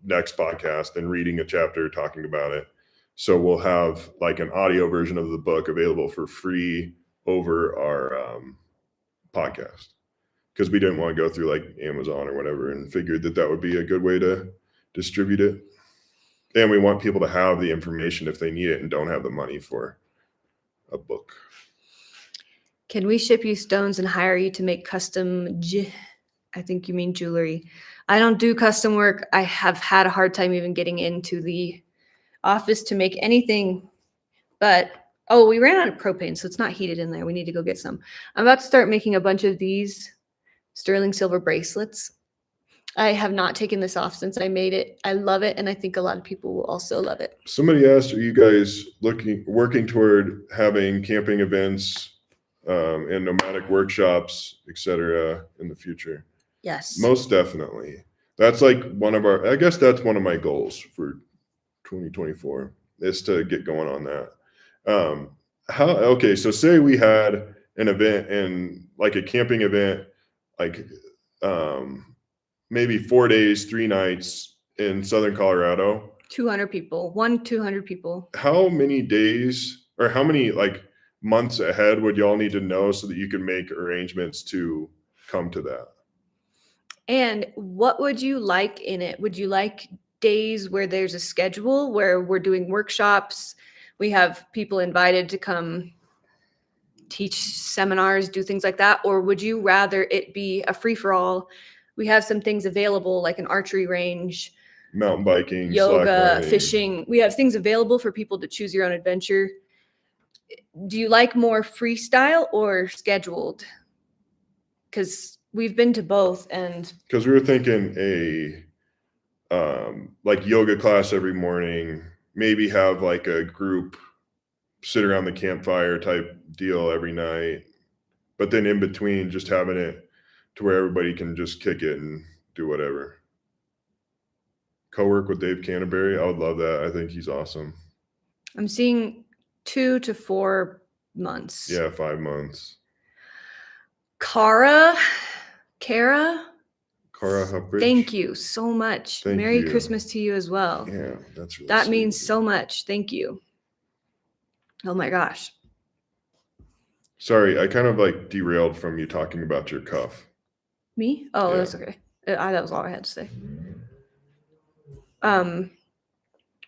next podcast, then reading a chapter, talking about it. So we'll have like an audio version of the book available for free over our podcast, because we didn't want to go through like Amazon or whatever, and figured that would be a good way to distribute it. And we want people to have the information if they need it and don't have the money for a book. Can we ship you stones and hire you to make custom, I think you mean jewelry. I don't do custom work. I have had a hard time even getting into the office to make anything, but we ran out of propane, so it's not heated in there. We need to go get some. I'm about to start making a bunch of these sterling silver bracelets. I have not taken this off since I made it. I love it, and I think a lot of people will also love it. Somebody asked, are you guys working toward having camping events and nomadic workshops, etc., in the future? Yes. Most definitely. That's like I guess that's one of my goals for 2024 is to get going on that. So say we had an event and like a camping event, like maybe 4 days, 3 nights in Southern Colorado. 200 people. 200 people. How many days or how many like months ahead would y'all need to know so that you can make arrangements to come to that? And what would you like in it? Would you like days where there's a schedule where we're doing workshops? We have people invited to come teach seminars, do things like that? Or would you rather it be a free-for-all? We have some things available like an archery range, mountain biking, yoga, fishing. We have things available for people to choose your own adventure. Do you like more freestyle or scheduled? Because we've been to both, and because we were thinking like yoga class every morning, maybe have like a group sit around the campfire type deal every night, but then in between just having it to where everybody can just kick it and do whatever. Co-work with Dave Canterbury. I would love that. I think he's awesome. I'm seeing 2 to 4 months. Yeah, 5 months. Kara Hubbridge. Thank you so much. Merry Christmas to you as well. Yeah, that's really that sweet. Means so much. Thank you. Oh my gosh. Sorry, I kind of like derailed from you talking about your cuff. Me? Oh, yeah. That's okay. That was all I had to say.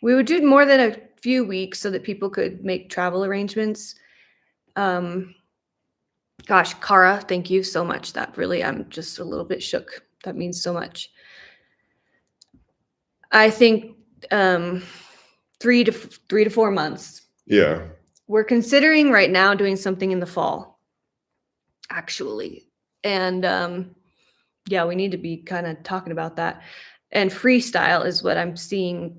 We would do more than a few weeks so that people could make travel arrangements. Gosh, Kara, thank you so much. That really, I'm just a little bit shook. That means so much. I think 3 to 4 months. Yeah. We're considering right now doing something in the fall, actually. And Yeah, we need to be kind of talking about that. And freestyle is what I'm seeing.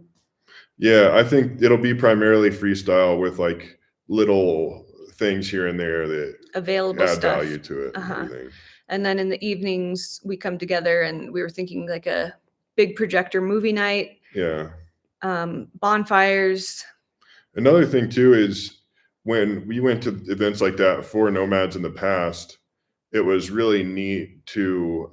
Yeah, I think it'll be primarily freestyle with like little things here and there that Available add stuff. value to it and everything. And then in the evenings, we come together and we were thinking like a big projector movie night, Yeah. bonfires. Another thing too is when we went to events like that for Nomads in the past, it was really neat to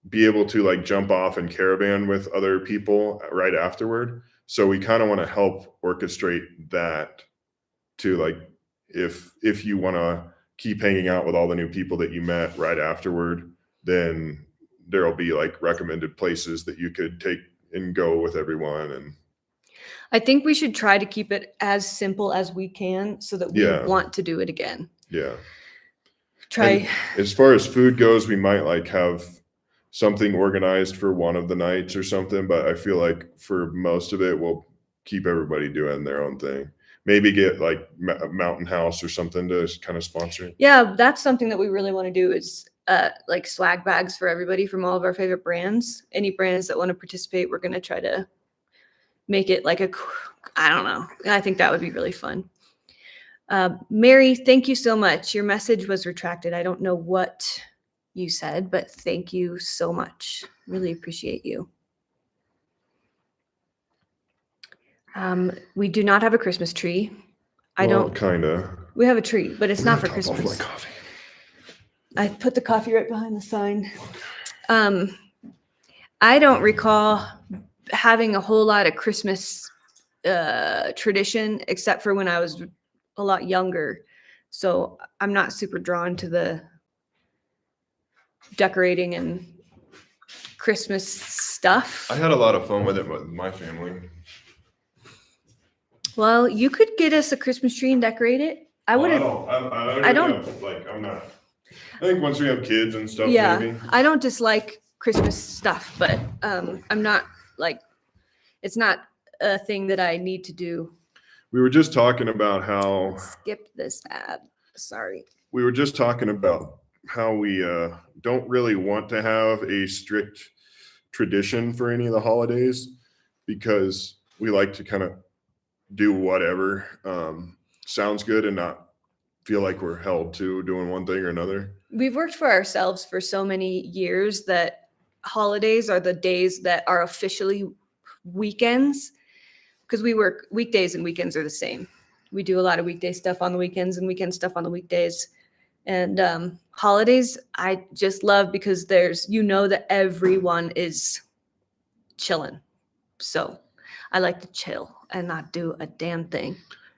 be able to like jump off and caravan with other people right afterward. So we kind of want to help orchestrate that to like if you want to keep hanging out with all the new people that you met right afterward, then there'll be like recommended places that you could take and go with everyone. And I think we should try to keep it as simple as we can so that we Yeah. want to do it again. yeah. Try. And as far as food goes, we might like have something organized for one of the nights or something, but I feel like for most of it, we'll keep everybody doing their own thing. Maybe get like a Mountain House or something to kind of sponsor it. Yeah, that's something that we really want to do is like swag bags for everybody from all of our favorite brands. Any brands that want to participate, we're going to try to make it like I don't know. I think that would be really fun. Mary, thank you so much. Your message was retracted. I don't know what you said, but thank you so much. Really appreciate you. We do not have a Christmas tree. Kind of. We have a tree, but it's not for Top off my Christmas. coffee. I put the coffee right behind the sign. I don't recall having a whole lot of Christmas tradition except for when I was a lot younger. So I'm not super drawn to the decorating and Christmas stuff. I had a lot of fun with it with my family. Well, you could get us a Christmas tree and decorate it. I wouldn't. I don't like. I'm not. I think once we have kids and stuff, Yeah, maybe. I don't dislike Christmas stuff, but I'm not like it's not a thing that I need to do. We were just talking about how Skip this ad. Sorry. we were just talking about how we don't really want to have a strict tradition for any of the holidays because we like to kind of do whatever sounds good and not feel like we're held to doing one thing or another. We've worked for ourselves for so many years that holidays are the days that are officially weekends because we work weekdays and weekends are the same. We do a lot of weekday stuff on the weekends and weekend stuff on the weekdays. And holidays, I just love because that everyone is chilling. So I like to chill and not do a damn thing.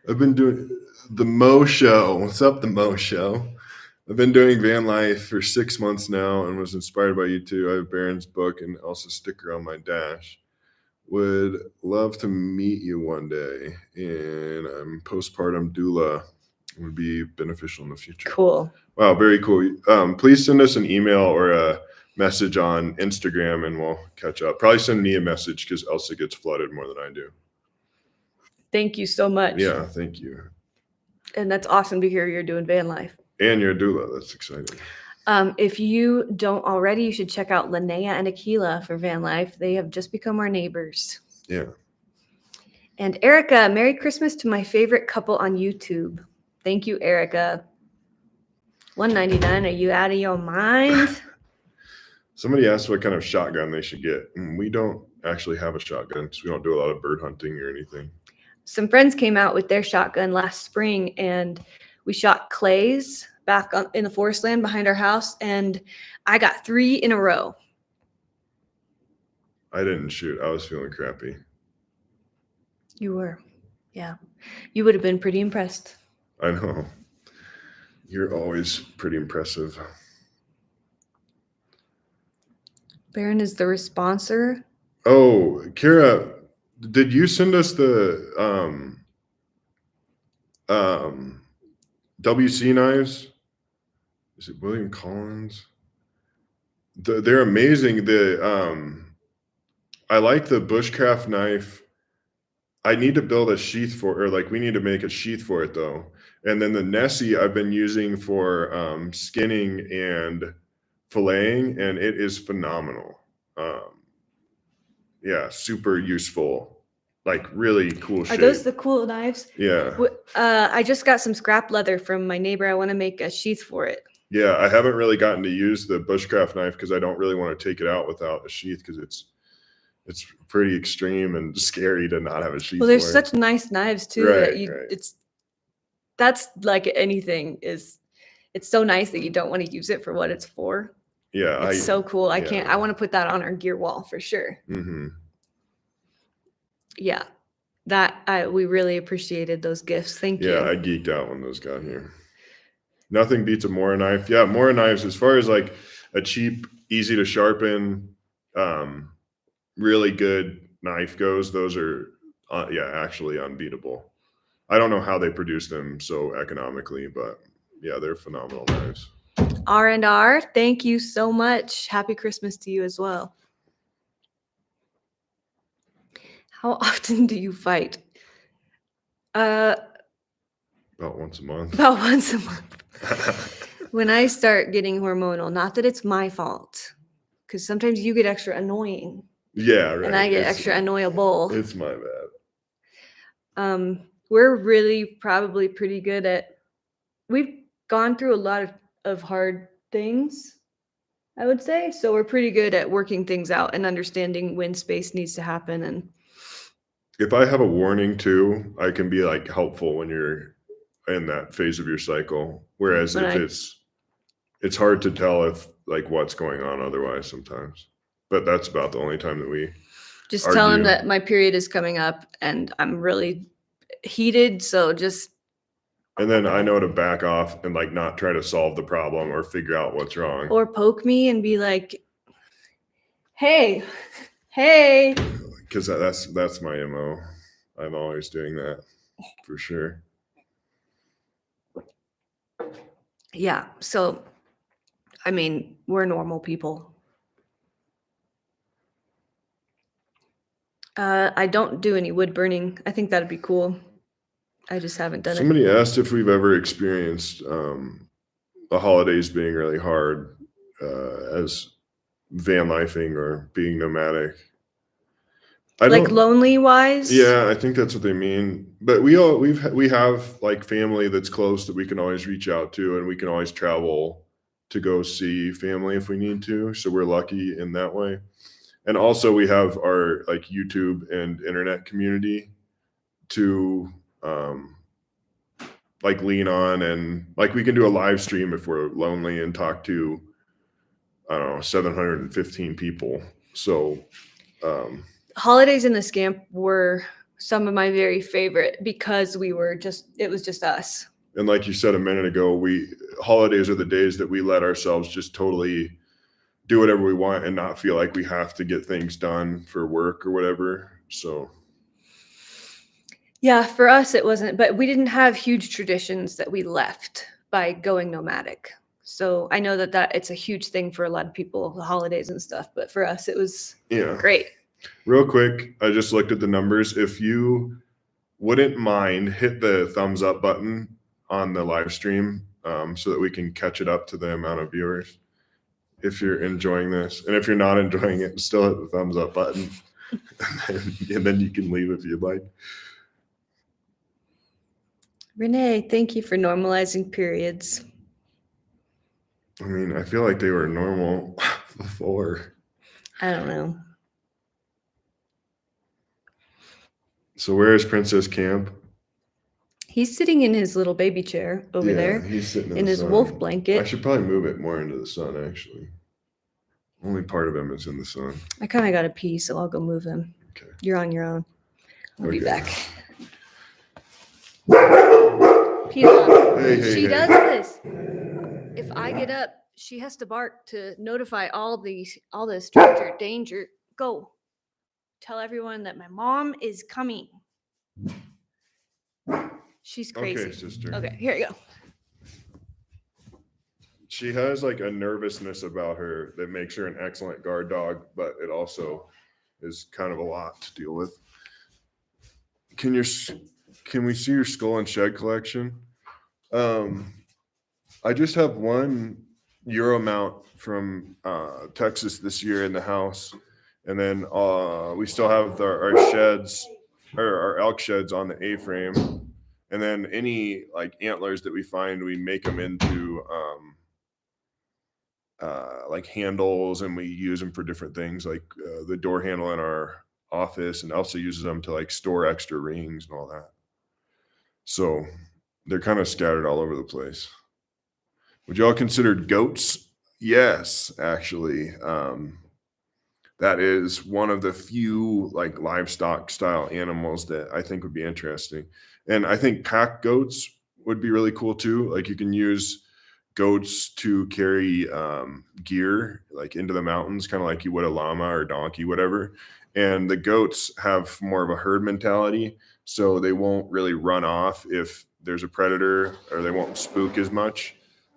I've been doing the Mo Show. What's up, the Mo Show? I've been doing van life for 6 months now and was inspired by you too. I have Barron's book and Elsa sticker on my dash. Would love to meet you one day. And I'm postpartum doula. It would be beneficial in the future. Cool. Wow, very cool. Please send us an email or a message on Instagram and we'll catch up. Probably send me a message because Elsa gets flooded more than I do. Thank you so much. Yeah, thank you. And that's awesome to hear you're doing van life. And you're a doula. That's exciting. If you don't already, you should check out Linnea and Aquila for van life. They have just become our neighbors. Yeah. And Erica, Merry Christmas to my favorite couple on YouTube. Thank you, Erica. $1.99. Are you out of your mind? Somebody asked what kind of shotgun they should get. We don't actually have a shotgun because we don't do a lot of bird hunting or anything. Some friends came out with their shotgun last spring and we shot clays back in the forest land behind our house. And I got 3 in a row. I didn't shoot. I was feeling crappy. You were. Yeah. You would have been pretty impressed. I know. You're always pretty impressive. Barron is the responser. Oh, Kara, did you send us the WC knives? Is it William Collins? They're amazing. I like the bushcraft knife. I need to build a sheath for, or like we need to make a sheath for it though. And then the Nessie I've been using for skinning and filleting, and it is phenomenal. Yeah, super useful, like really cool Are shape. those the cool knives? Yeah. I just got some scrap leather from my neighbor. I want to make a sheath for it. Yeah, I haven't really gotten to use the bushcraft knife because I don't really want to take it out without a sheath because it's pretty extreme and scary to not have a sheath. Well, there's for such nice knives too that that's like anything is. It's so nice that you don't want to use it for what it's for. Yeah, It's so cool. I yeah. want to put that on our gear wall for sure. Mm-hmm. Yeah, we really appreciated those gifts. Thank you. Yeah, I geeked out when those got here. Nothing beats a Mora knife. Yeah, Mora knives, as far as like a cheap, easy to sharpen, really good knife goes, those are actually unbeatable. I don't know how they produce them so economically, but yeah, they're phenomenal knives. R&R, thank you so much. Happy Christmas to you as well. How often do you fight? About once a month. About once a month. When I start getting hormonal, not that it's my fault, because sometimes you get extra annoying. Yeah, right. And I get extra annoyable. It's my bad. We're really probably pretty good at, we've gone through a lot of hard things, I would say. So we're pretty good at working things out and understanding when space needs to happen. And if I have a warning too, I can be like helpful when you're in that phase of your cycle. Whereas it's hard to tell if like what's going on otherwise sometimes. But that's about the only time that we just argue. tell him that my period is coming up and I'm really heated. So just. And then I know to back off and like not try to solve the problem or figure out what's wrong. Or poke me and be like, hey. Because that's my MO. I'm always doing that for sure. Yeah. So, I mean, we're normal people. I don't do any wood burning. I think that'd be cool. I just haven't done it. Somebody asked if we've ever experienced the holidays being really hard as van lifing or being nomadic. Like lonely wise? Yeah, I think that's what they mean. But we have like family that's close that we can always reach out to, and we can always travel to go see family if we need to. So we're lucky in that way. And also we have our like YouTube and internet community to like lean on, and like we can do a live stream if we're lonely and talk to, I don't know, 715 people. So holidays in the Scamp were some of my very favorite because it was just us. And like you said a minute ago, holidays are the days that we let ourselves just totally do whatever we want and not feel like we have to get things done for work or whatever. So yeah, for us it wasn't, but we didn't have huge traditions that we left by going nomadic. So I know that it's a huge thing for a lot of people, the holidays and stuff, but for us it was great. Real quick, I just looked at the numbers. If you wouldn't mind, hit the thumbs up button on the live stream so that we can catch it up to the amount of viewers. If you're enjoying this, and if you're not enjoying it, still hit the thumbs up button. And then you can leave if you'd like. Renee, thank you for normalizing periods. I mean, I feel like they were normal before. I don't know. So where is Princess Camp? He's sitting in his little baby chair over there. He's sitting in his wolf blanket. I should probably move it more into the sun, actually. Only part of him is in the sun. I kind of got to pee, so I'll go move him. Okay. You're on your own. I'll be back. She does this. If I get up, she has to bark to notify all the stranger danger. Go. Tell everyone that my mom is coming. She's crazy. Okay, sister. Okay, here you go. She has like a nervousness about her that makes her an excellent guard dog, but it also is kind of a lot to deal with. Can we see your skull and shed collection? I just have one Euro mount from Texas this year in the house, and then we still have our sheds, or our elk sheds on the A-frame, and then any like antlers that we find, we make them into like handles, and we use them for different things, like the door handle in our office, and Elsa uses them to like store extra rings and all that. So they're kind of scattered all over the place. Would y'all consider goats? Yes, actually. That is one of the few like livestock style animals that I think would be interesting. And I think pack goats would be really cool too. Like you can use goats to carry gear like into the mountains, kind of like you would a llama or donkey, whatever. And the goats have more of a herd mentality, so they won't really run off if there's a predator, or they won't spook as much.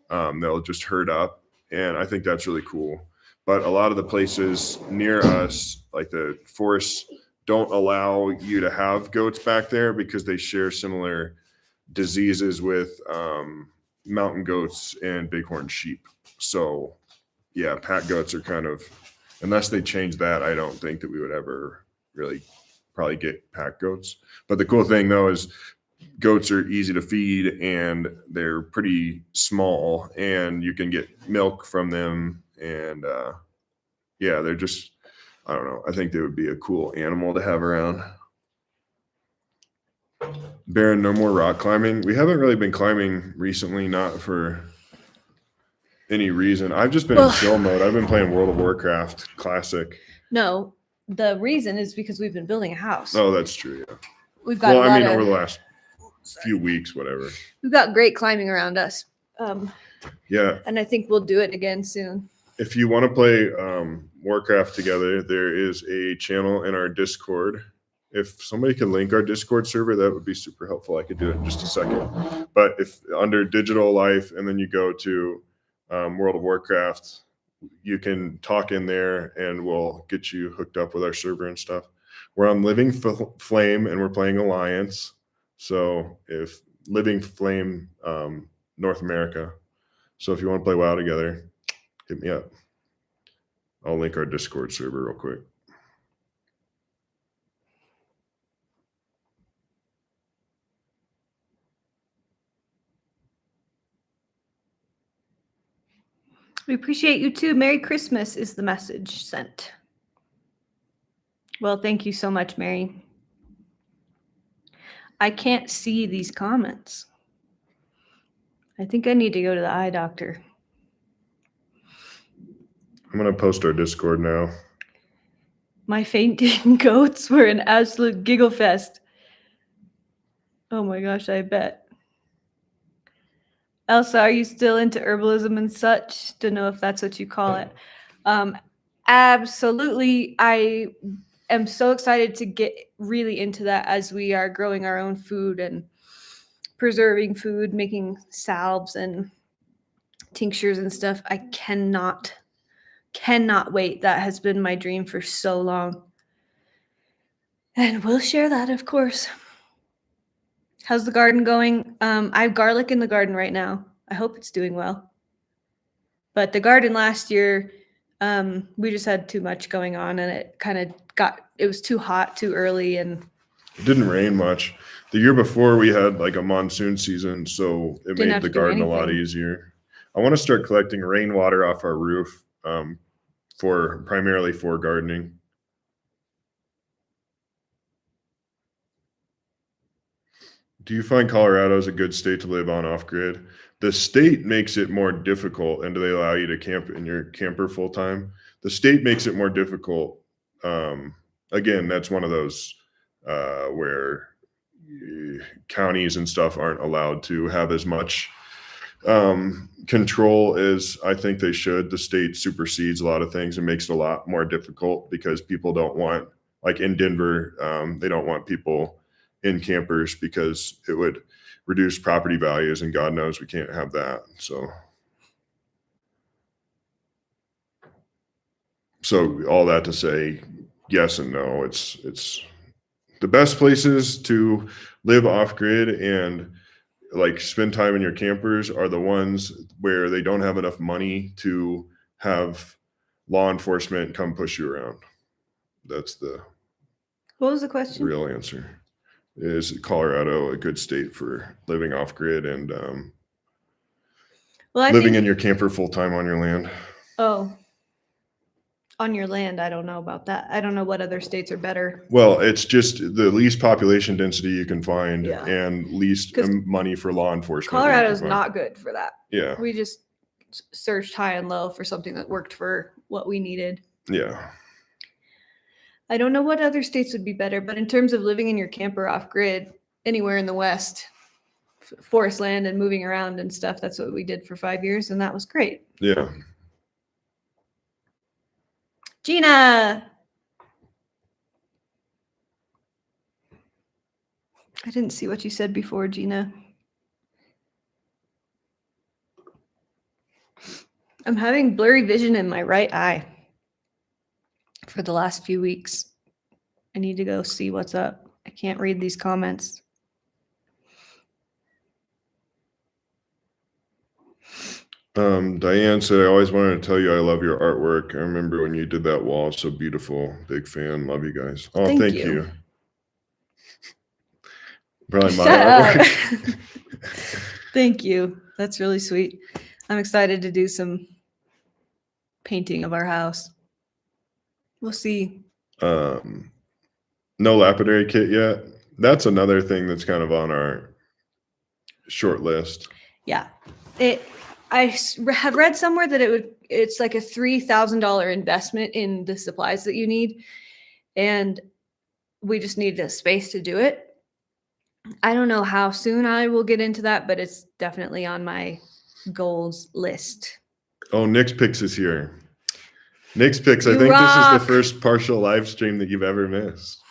They'll just herd up, and I think that's really cool. But a lot of the places near us, like the forests, don't allow you to have goats back there because they share similar diseases with mountain goats and bighorn sheep. So yeah, pack goats are kind of, unless they change that, I don't think that we would ever really probably get pack goats. But the cool thing though is goats are easy to feed, and they're pretty small, and you can get milk from them. And yeah, they're just, I don't know, I think they would be a cool animal to have around. Barron, no more rock climbing. We haven't really been climbing recently, not for any reason. I've just been in chill mode. I've been playing World of Warcraft Classic. No, the reason is because we've been building a house. Oh, that's true. Yeah. We've got over the last few weeks, whatever. We've got great climbing around us. Yeah. And I think we'll do it again soon. If you want to play Warcraft together, there is a channel in our Discord. If somebody could link our Discord server, that would be super helpful. I could do it in just a second. But if under Digital Life, and then you go to World of Warcraft, you can talk in there, and we'll get you hooked up with our server and stuff. We're on Living Flame, and we're playing Alliance. So if Living Flame North America. So if you want to play WoW together, hit me up. I'll link our Discord server real quick. We appreciate you too. Merry Christmas is the message sent. Well, thank you so much, Mary. I can't see these comments. I think I need to go to the eye doctor. I'm going to post our Discord now. My fainting goats were an absolute giggle fest. Oh my gosh, I bet. Elsa, are you still into herbalism and such? Don't know if that's what you call it. Absolutely. I am so excited to get really into that as we are growing our own food and preserving food, making salves and tinctures and stuff. I cannot wait. That has been my dream for so long. And we'll share that, of course. How's the garden going? I have garlic in the garden right now. I hope it's doing well. But the garden last year, we just had too much going on, and it was too hot too early, and it didn't rain much. The year before we had like a monsoon season, so it made the garden a lot easier. I want to start collecting rainwater off our roof primarily for gardening. Do you find Colorado is a good state to live on off-grid? The state makes it more difficult, and do they allow you to camp in your camper full-time? The state makes it more difficult. Again, that's one of those where counties and stuff aren't allowed to have as much control as I think they should. The state supersedes a lot of things and makes it a lot more difficult because people don't want, like in Denver, they don't want people in campers because it would reduce property values, and God knows we can't have that. So all that to say, yes and no. It's the best places to live off grid and like spend time in your campers are the ones where they don't have enough money to have law enforcement come push you around. That's the What was the question? real answer. Is Colorado a good state for living off grid and Well, I living think, in your camper full time on your land? oh, on your land, I don't know about that. I don't know what other states are better. Well, it's just the least population density you can find Yeah. and least 'Cause money for law enforcement. Colorado's not good for that. Yeah. We just searched high and low for something that worked for what we needed. Yeah. I don't know what other states would be better, but in terms of living in your camper off grid, anywhere in the West, forest land and moving around and stuff, that's what we did for 5 years, and that was great. Yeah. Gina! I didn't see what you said before, Gina. I'm having blurry vision in my right eye for the last few weeks. I need to go see what's up. I can't read these comments. Diane said, I always wanted to tell you I love your artwork. I remember when you did that wall. So beautiful. Big fan. Love you guys. Oh, thank you. Probably my artwork. Thank you. That's really sweet. I'm excited to do some painting of our house. We'll see. No lapidary kit yet. That's another thing that's kind of on our short list. Yeah. I have read somewhere that it's like a $3,000 investment in the supplies that you need. And we just need a space to do it. I don't know how soon I will get into that, but it's definitely on my goals list. Oh, Nick's Picks is here. Nick's Picks. I You think this is rock. the first partial live stream that you've ever missed.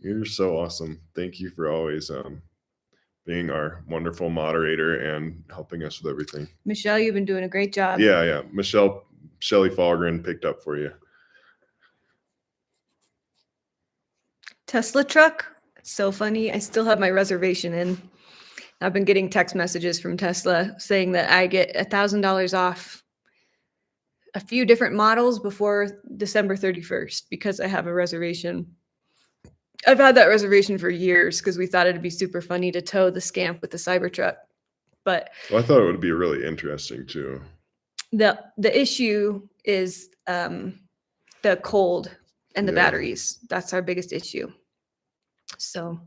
You're so awesome. Thank you for always being our wonderful moderator and helping us with everything. Michelle, you've been doing a great job. Yeah. Shelly Falgren picked up for you. Tesla truck. It's so funny. I still have my reservation in. I've been getting text messages from Tesla saying that I get $1,000 off a few different models before December 31st because I have a reservation. I've had that reservation for years because we thought it'd be super funny to tow the Scamp with the Cybertruck. But Well, I thought it would be really interesting too. the issue is the cold and the batteries. That's our biggest issue. So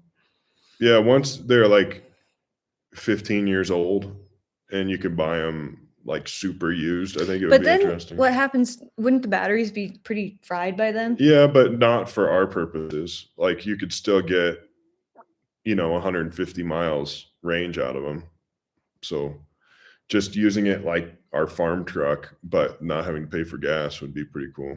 yeah, once they're like 15 years old and you could buy them like super used, I think it would be interesting. What happens? Wouldn't the batteries be pretty fried by then? Yeah, but not for our purposes. Like you could still get, 150 miles range out of them. So just using it like our farm truck, but not having to pay for gas would be pretty cool.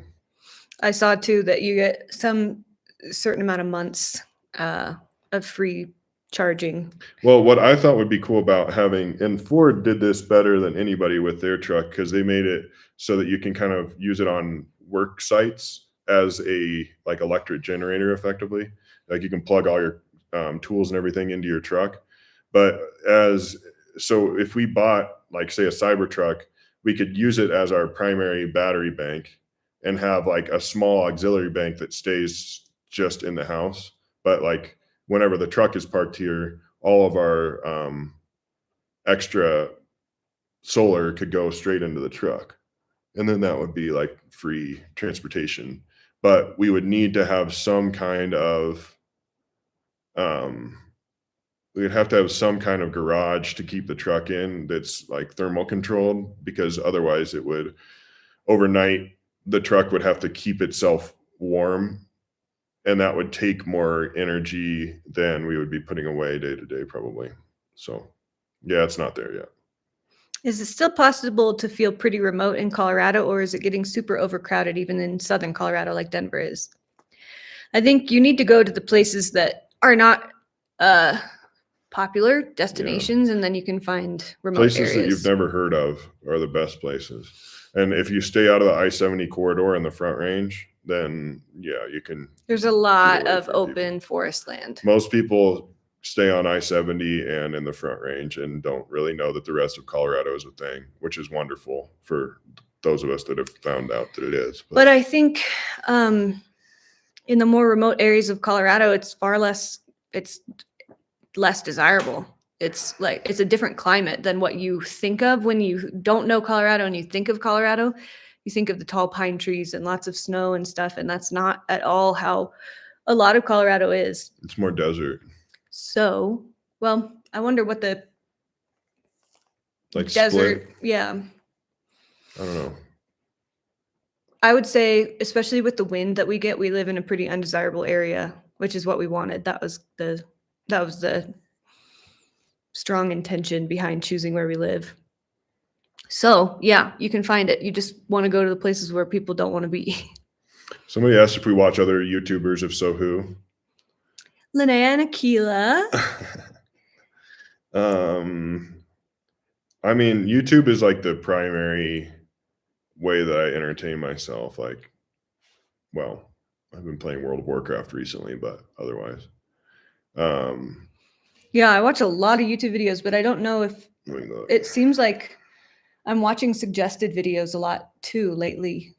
I saw too that you get some certain amount of months of free charging. Well, what I thought would be cool about having, and Ford did this better than anybody with their truck because they made it so that you can kind of use it on work sites as a like electric generator effectively. Like you can plug all your tools and everything into your truck. But so if we bought like say a Cybertruck, we could use it as our primary battery bank and have like a small auxiliary bank that stays just in the house. But like whenever the truck is parked here, all of our extra solar could go straight into the truck. And then that would be like free transportation. But we would need to have some kind of, we'd have to have some kind of garage to keep the truck in that's like thermal controlled, because otherwise it would overnight, the truck would have to keep itself warm. And that would take more energy than we would be putting away day to day, probably. So, yeah, it's not there yet. Is it still possible to feel pretty remote in Colorado, or is it getting super overcrowded even in southern Colorado like Denver is? I think you need to go to the places that are not popular destinations, and then you can find remote places areas that you've never heard of are the best places. And if you stay out of the I-70 corridor in the Front Range, then yeah, you can. There's a lot of open forest land. Most people stay on I-70 and in the Front Range and don't really know that the rest of Colorado is a thing, which is wonderful for those of us that have found out that it is. But I think in the more remote areas of Colorado, it's less desirable. It's a different climate than what you think of when you don't know Colorado and you think of Colorado. You think of the tall pine trees and lots of snow and stuff, and that's not at all how a lot of Colorado is. It's more desert. So, well, I wonder what the Like desert, split. yeah. I don't know. I would say, especially with the wind that we get, we live in a pretty undesirable area, which is what we wanted. That was the strong intention behind choosing where we live. So, yeah, you can find it. You just want to go to the places where people don't want to be. Somebody asked if we watch other YouTubers. If so, who? Linnea and Akila. I mean, YouTube is like the primary way that I entertain myself. Like, well, I've been playing World of Warcraft recently, but otherwise. Yeah, I watch a lot of YouTube videos, but I don't know if it seems like I'm watching suggested videos a lot too lately.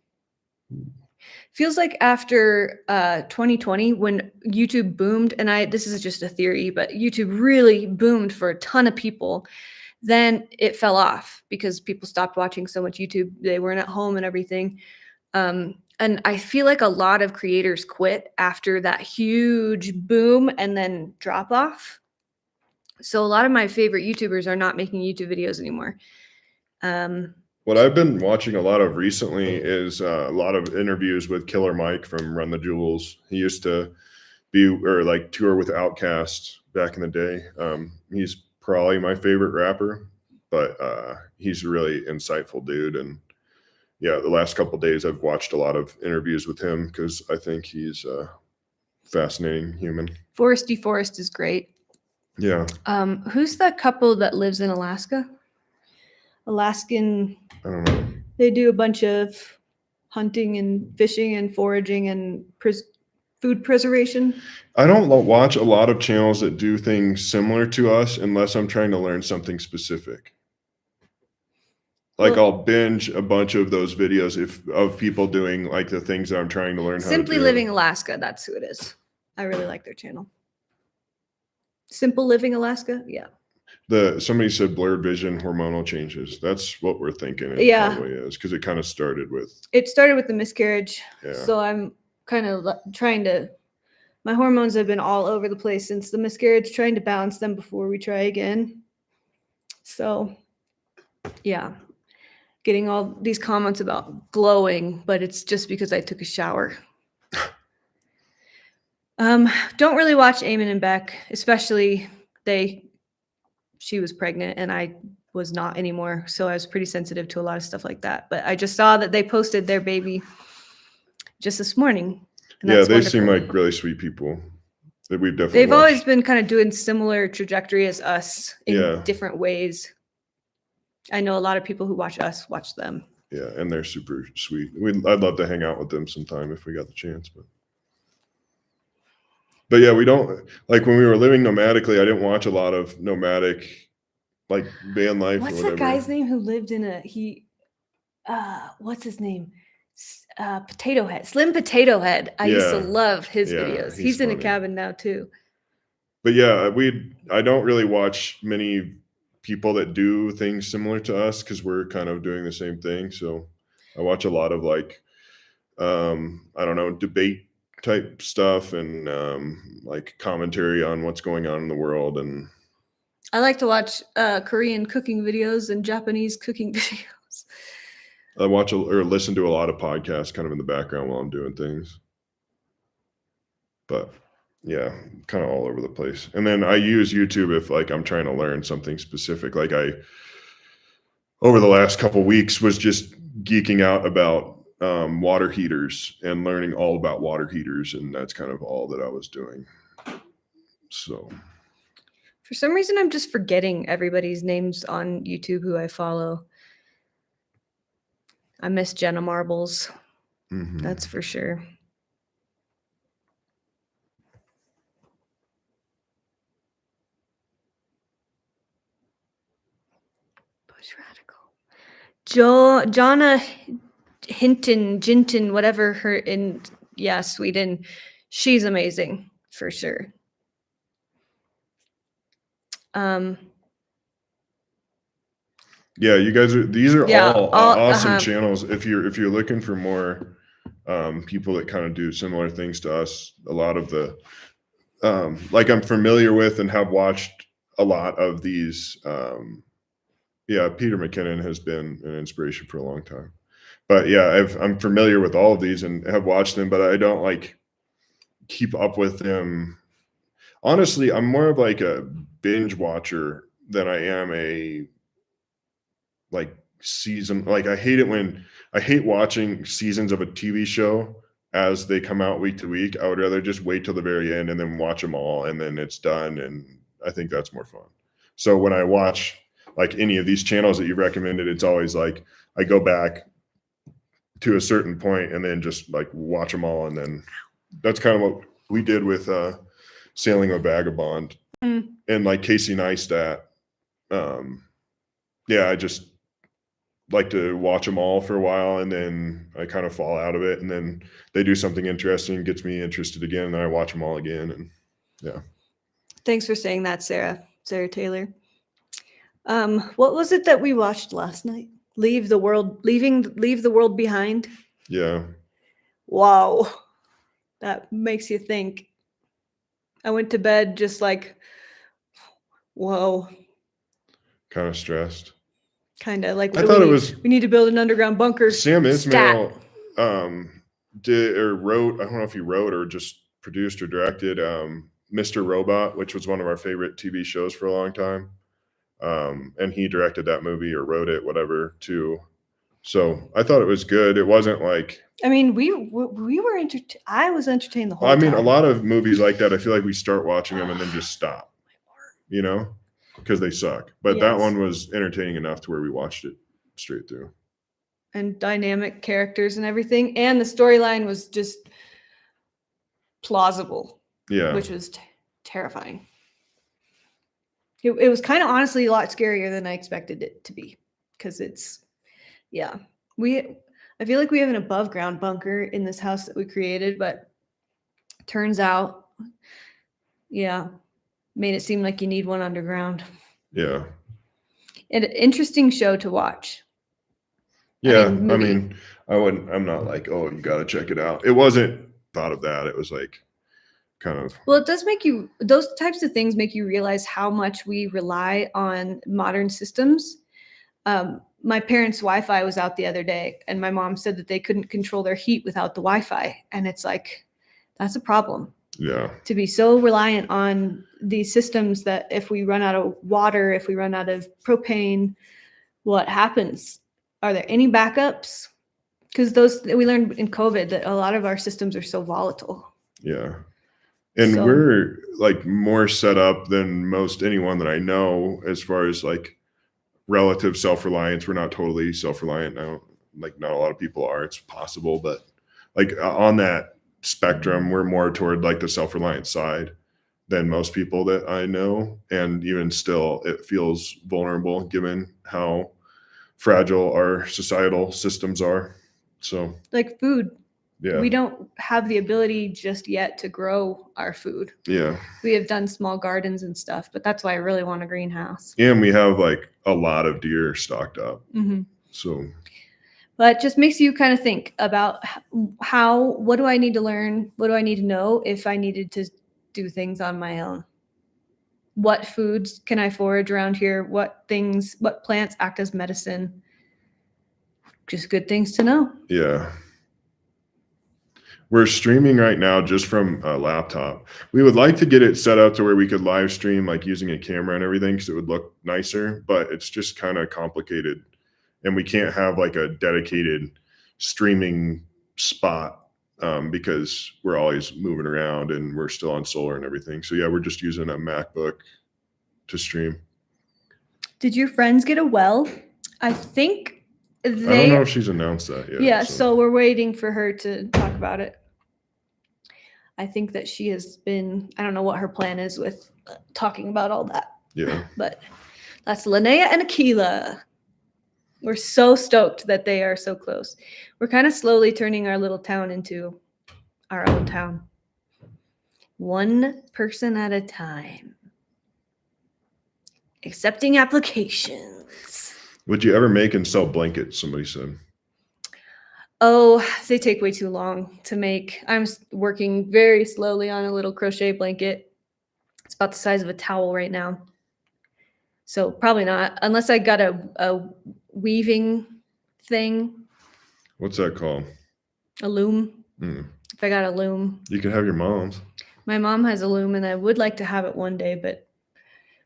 Feels like after 2020, when YouTube boomed, and this is just a theory, but YouTube really boomed for a ton of people, then it fell off because people stopped watching so much YouTube. They weren't at home and everything. And I feel like a lot of creators quit after that huge boom and then drop off. So a lot of my favorite YouTubers are not making YouTube videos anymore. What I've been watching a lot of recently is a lot of interviews with Killer Mike from Run the Jewels. He used to tour with Outkast back in the day. He's probably my favorite rapper, but he's a really insightful dude. And yeah, the last couple of days I've watched a lot of interviews with him because I think he's a fascinating human. Foresty Forest is great. Yeah. Who's that couple that lives in Alaska? Alaskan. I don't know. They do a bunch of hunting and fishing and foraging and food preservation. I don't watch a lot of channels that do things similar to us unless I'm trying to learn something specific. Like I'll binge a bunch of those videos of people doing like the things that I'm trying to learn how to do. Simply Living Alaska, that's who it is. I really like their channel. Simple Living Alaska, yeah. Somebody said blurred vision, hormonal changes. That's what we're thinking. It probably is because it kind of started with. It started with the miscarriage. Yeah. So I'm kind of trying to. My hormones have been all over the place since the miscarriage, trying to balance them before we try again. So, yeah, getting all these comments about glowing, but it's just because I took a shower. Don't really watch Eamon and Beck, especially she was pregnant and I was not anymore. So I was pretty sensitive to a lot of stuff like that. But I just saw that they posted their baby just this morning. And yeah, they seem like really sweet people that we've definitely They've always been kind of doing similar trajectory as us in different ways. I know a lot of people who watch us watch them. Yeah, and they're super sweet. I'd love to hang out with them sometime if we got the chance. But yeah, we don't like when we were living nomadically. I didn't watch a lot of nomadic, like van life. What's that guy's name who lived in what's his name? Potato Head, Slim Potato Head. I used to love his videos. He's in a cabin now too. But yeah, I don't really watch many people that do things similar to us because we're kind of doing the same thing. So I watch a lot of like, I don't know, debate type stuff and like commentary on what's going on in the world. And I like to watch Korean cooking videos and Japanese cooking videos. I watch or listen to a lot of podcasts kind of in the background while I'm doing things. But yeah, kind of all over the place. And then I use YouTube if like I'm trying to learn something specific. Like over the last couple of weeks was just geeking out about water heaters and learning all about water heaters. And that's kind of all that I was doing. So for some reason, I'm just forgetting everybody's names on YouTube who I follow. I miss Jenna Marbles. Mm-hmm. That's for sure. Jonna Hinton, whatever her in Sweden. She's amazing for sure. Yeah, you guys are. These are Yeah, all all- awesome channels. If you're looking for more people that kind of do similar things to us, a lot of the like I'm familiar with and have watched a lot of these. Yeah, Peter McKinnon has been an inspiration for a long time. But yeah, I'm familiar with all of these and have watched them, but I don't like keep up with them. Honestly, I'm more of like a binge watcher than I am a like season. Like I hate watching seasons of a TV show as they come out week to week. I would rather just wait till the very end and then watch them all and then it's done. And I think that's more fun. So when I watch like any of these channels that you recommended, it's always like I go back to a certain point and then just like watch them all. And then that's kind of what we did with Sailing a Vagabond and like Casey Neistat. Yeah, I just like to watch them all for a while and then I kind of fall out of it and then they do something interesting, gets me interested again, and then I watch them all again. And yeah. Thanks for saying that, Sarah Taylor. What was it that we watched last night? Leave the World Behind. Yeah. Wow. That makes you think. I went to bed just like, whoa. Kind of stressed. Kind of like I thought it was we need to build an underground bunker. Sam Ismail did or wrote, I don't know if he wrote or just produced or directed Mr. Robot, which was one of our favorite TV shows for a long time. And he directed that movie or wrote it, whatever, too. So I thought it was good. It wasn't like, I mean, we were entertained. I was entertained the whole I mean, time. a lot of movies like that, I feel like we start watching them and then just stop, you know, because they suck. But that Yes. one was entertaining enough to where we watched it straight through. And dynamic characters and everything. And the storyline was just plausible. Yeah. Which was terrifying. It was kind of honestly a lot scarier than I expected it to be. Because it's, yeah. I feel like we have an above ground bunker in this house that we created, but turns out, yeah, made it seem like you need one underground. Yeah. An interesting show to watch. Yeah. movie. I'm not like, oh, you got to check it out. It wasn't thought of that. It was like kind of. Well, it does make you, those types of things make you realize how much we rely on modern systems. My parents' Wi-Fi was out the other day and my mom said that they couldn't control their heat without the Wi-Fi. And it's like, that's a problem. Yeah. To be so reliant on these systems that if we run out of water, if we run out of propane, what happens? Are there any backups? Because we learned in COVID that a lot of our systems are so volatile. Yeah. And we're like more set up than most anyone that I know as far as like relative self-reliance. We're not totally self-reliant now. Like not a lot of people are. It's possible, but like on that spectrum, we're more toward like the self-reliant side than most people that I know. And even still, it feels vulnerable given how fragile our societal systems are. So like food. Yeah. We don't have the ability just yet to grow our food. Yeah. We have done small gardens and stuff, but that's why I really want a greenhouse. And we have like a lot of deer stocked up. Mm-hmm. So. But it just makes you kind of think about what do I need to learn? What do I need to know if I needed to do things on my own? What foods can I forage around here? What plants act as medicine? Just good things to know. Yeah. We're streaming right now just from a laptop. We would like to get it set up to where we could live stream like using a camera and everything because it would look nicer, but it's just kind of complicated. And we can't have like a dedicated streaming spot because we're always moving around and we're still on solar and everything. So yeah, we're just using a MacBook to stream. Did your friends get a well? I think I don't know if she's announced that yet. Yeah, so we're waiting for her to talk about it. I think that she has been, I don't know what her plan is with talking about all that. Yeah. But that's Linnea and Akila. We're so stoked that they are so close. We're kind of slowly turning our little town into our own town. One person at a time. Accepting applications. Would you ever make and sell blankets? Somebody said. Oh, they take way too long to make. I'm working very slowly on a little crochet blanket. It's about the size of a towel right now. So probably not, unless I got a weaving thing. What's that called? A loom. Mm. If I got a loom. You can have your mom's. My mom has a loom, and I would like to have it one day, but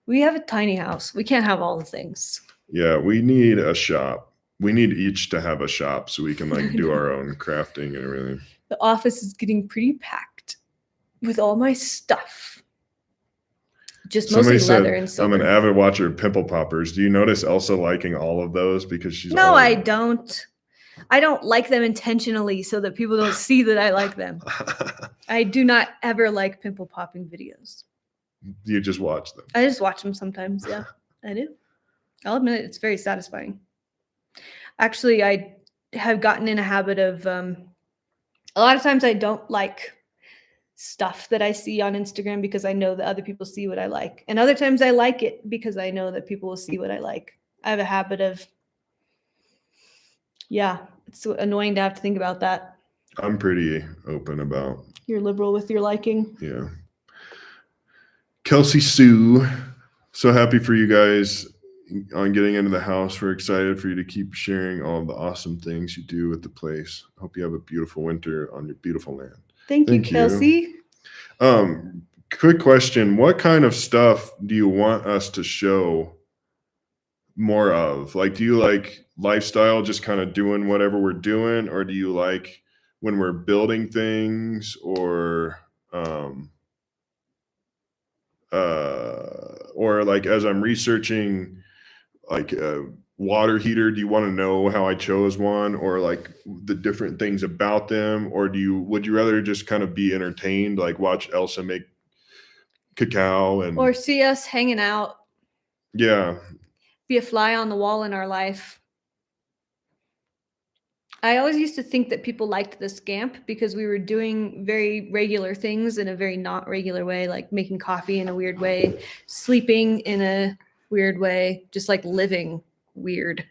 we have a tiny house. We can't have all the things. Yeah, we need a shop. We need each to have a shop so we can like do our own crafting and everything. The office is getting pretty packed with all my stuff. Just Somebody mostly said, leather and silver. I'm an avid watcher of pimple poppers. Do you notice Elsa liking all of those because she's No, all I don't. I don't like them intentionally so that people don't see that I like them. I do not ever like pimple popping videos. You just watch them. I just watch them sometimes. Yeah, I do. I'll admit it, it's very satisfying. Actually, I have gotten in a habit of a lot of times I don't like stuff that I see on Instagram because I know that other people see what I like. And other times I like it because I know that people will see what I like. I have a habit of, yeah, it's so annoying to have to think about that. I'm pretty open about. You're liberal with your liking. Yeah. Kelsey Sue, so happy for you guys on getting into the house. We're excited for you to keep sharing all the awesome things you do with the place. Hope you have a beautiful winter on your beautiful land. Thank you, Kelsey. Quick question. What kind of stuff do you want us to show more of? Like, do you like lifestyle, just kind of doing whatever we're doing? Or do you like when we're building things or like as I'm researching like a water heater, do you want to know how I chose one or like the different things about them? Or would you rather just kind of be entertained, like watch Elsa make cacao or see us hanging out? Yeah. Be a fly on the wall in our life. I always used to think that people liked the scamp because we were doing very regular things in a very not regular way, like making coffee in a weird way, sleeping in a weird way, just like living weird.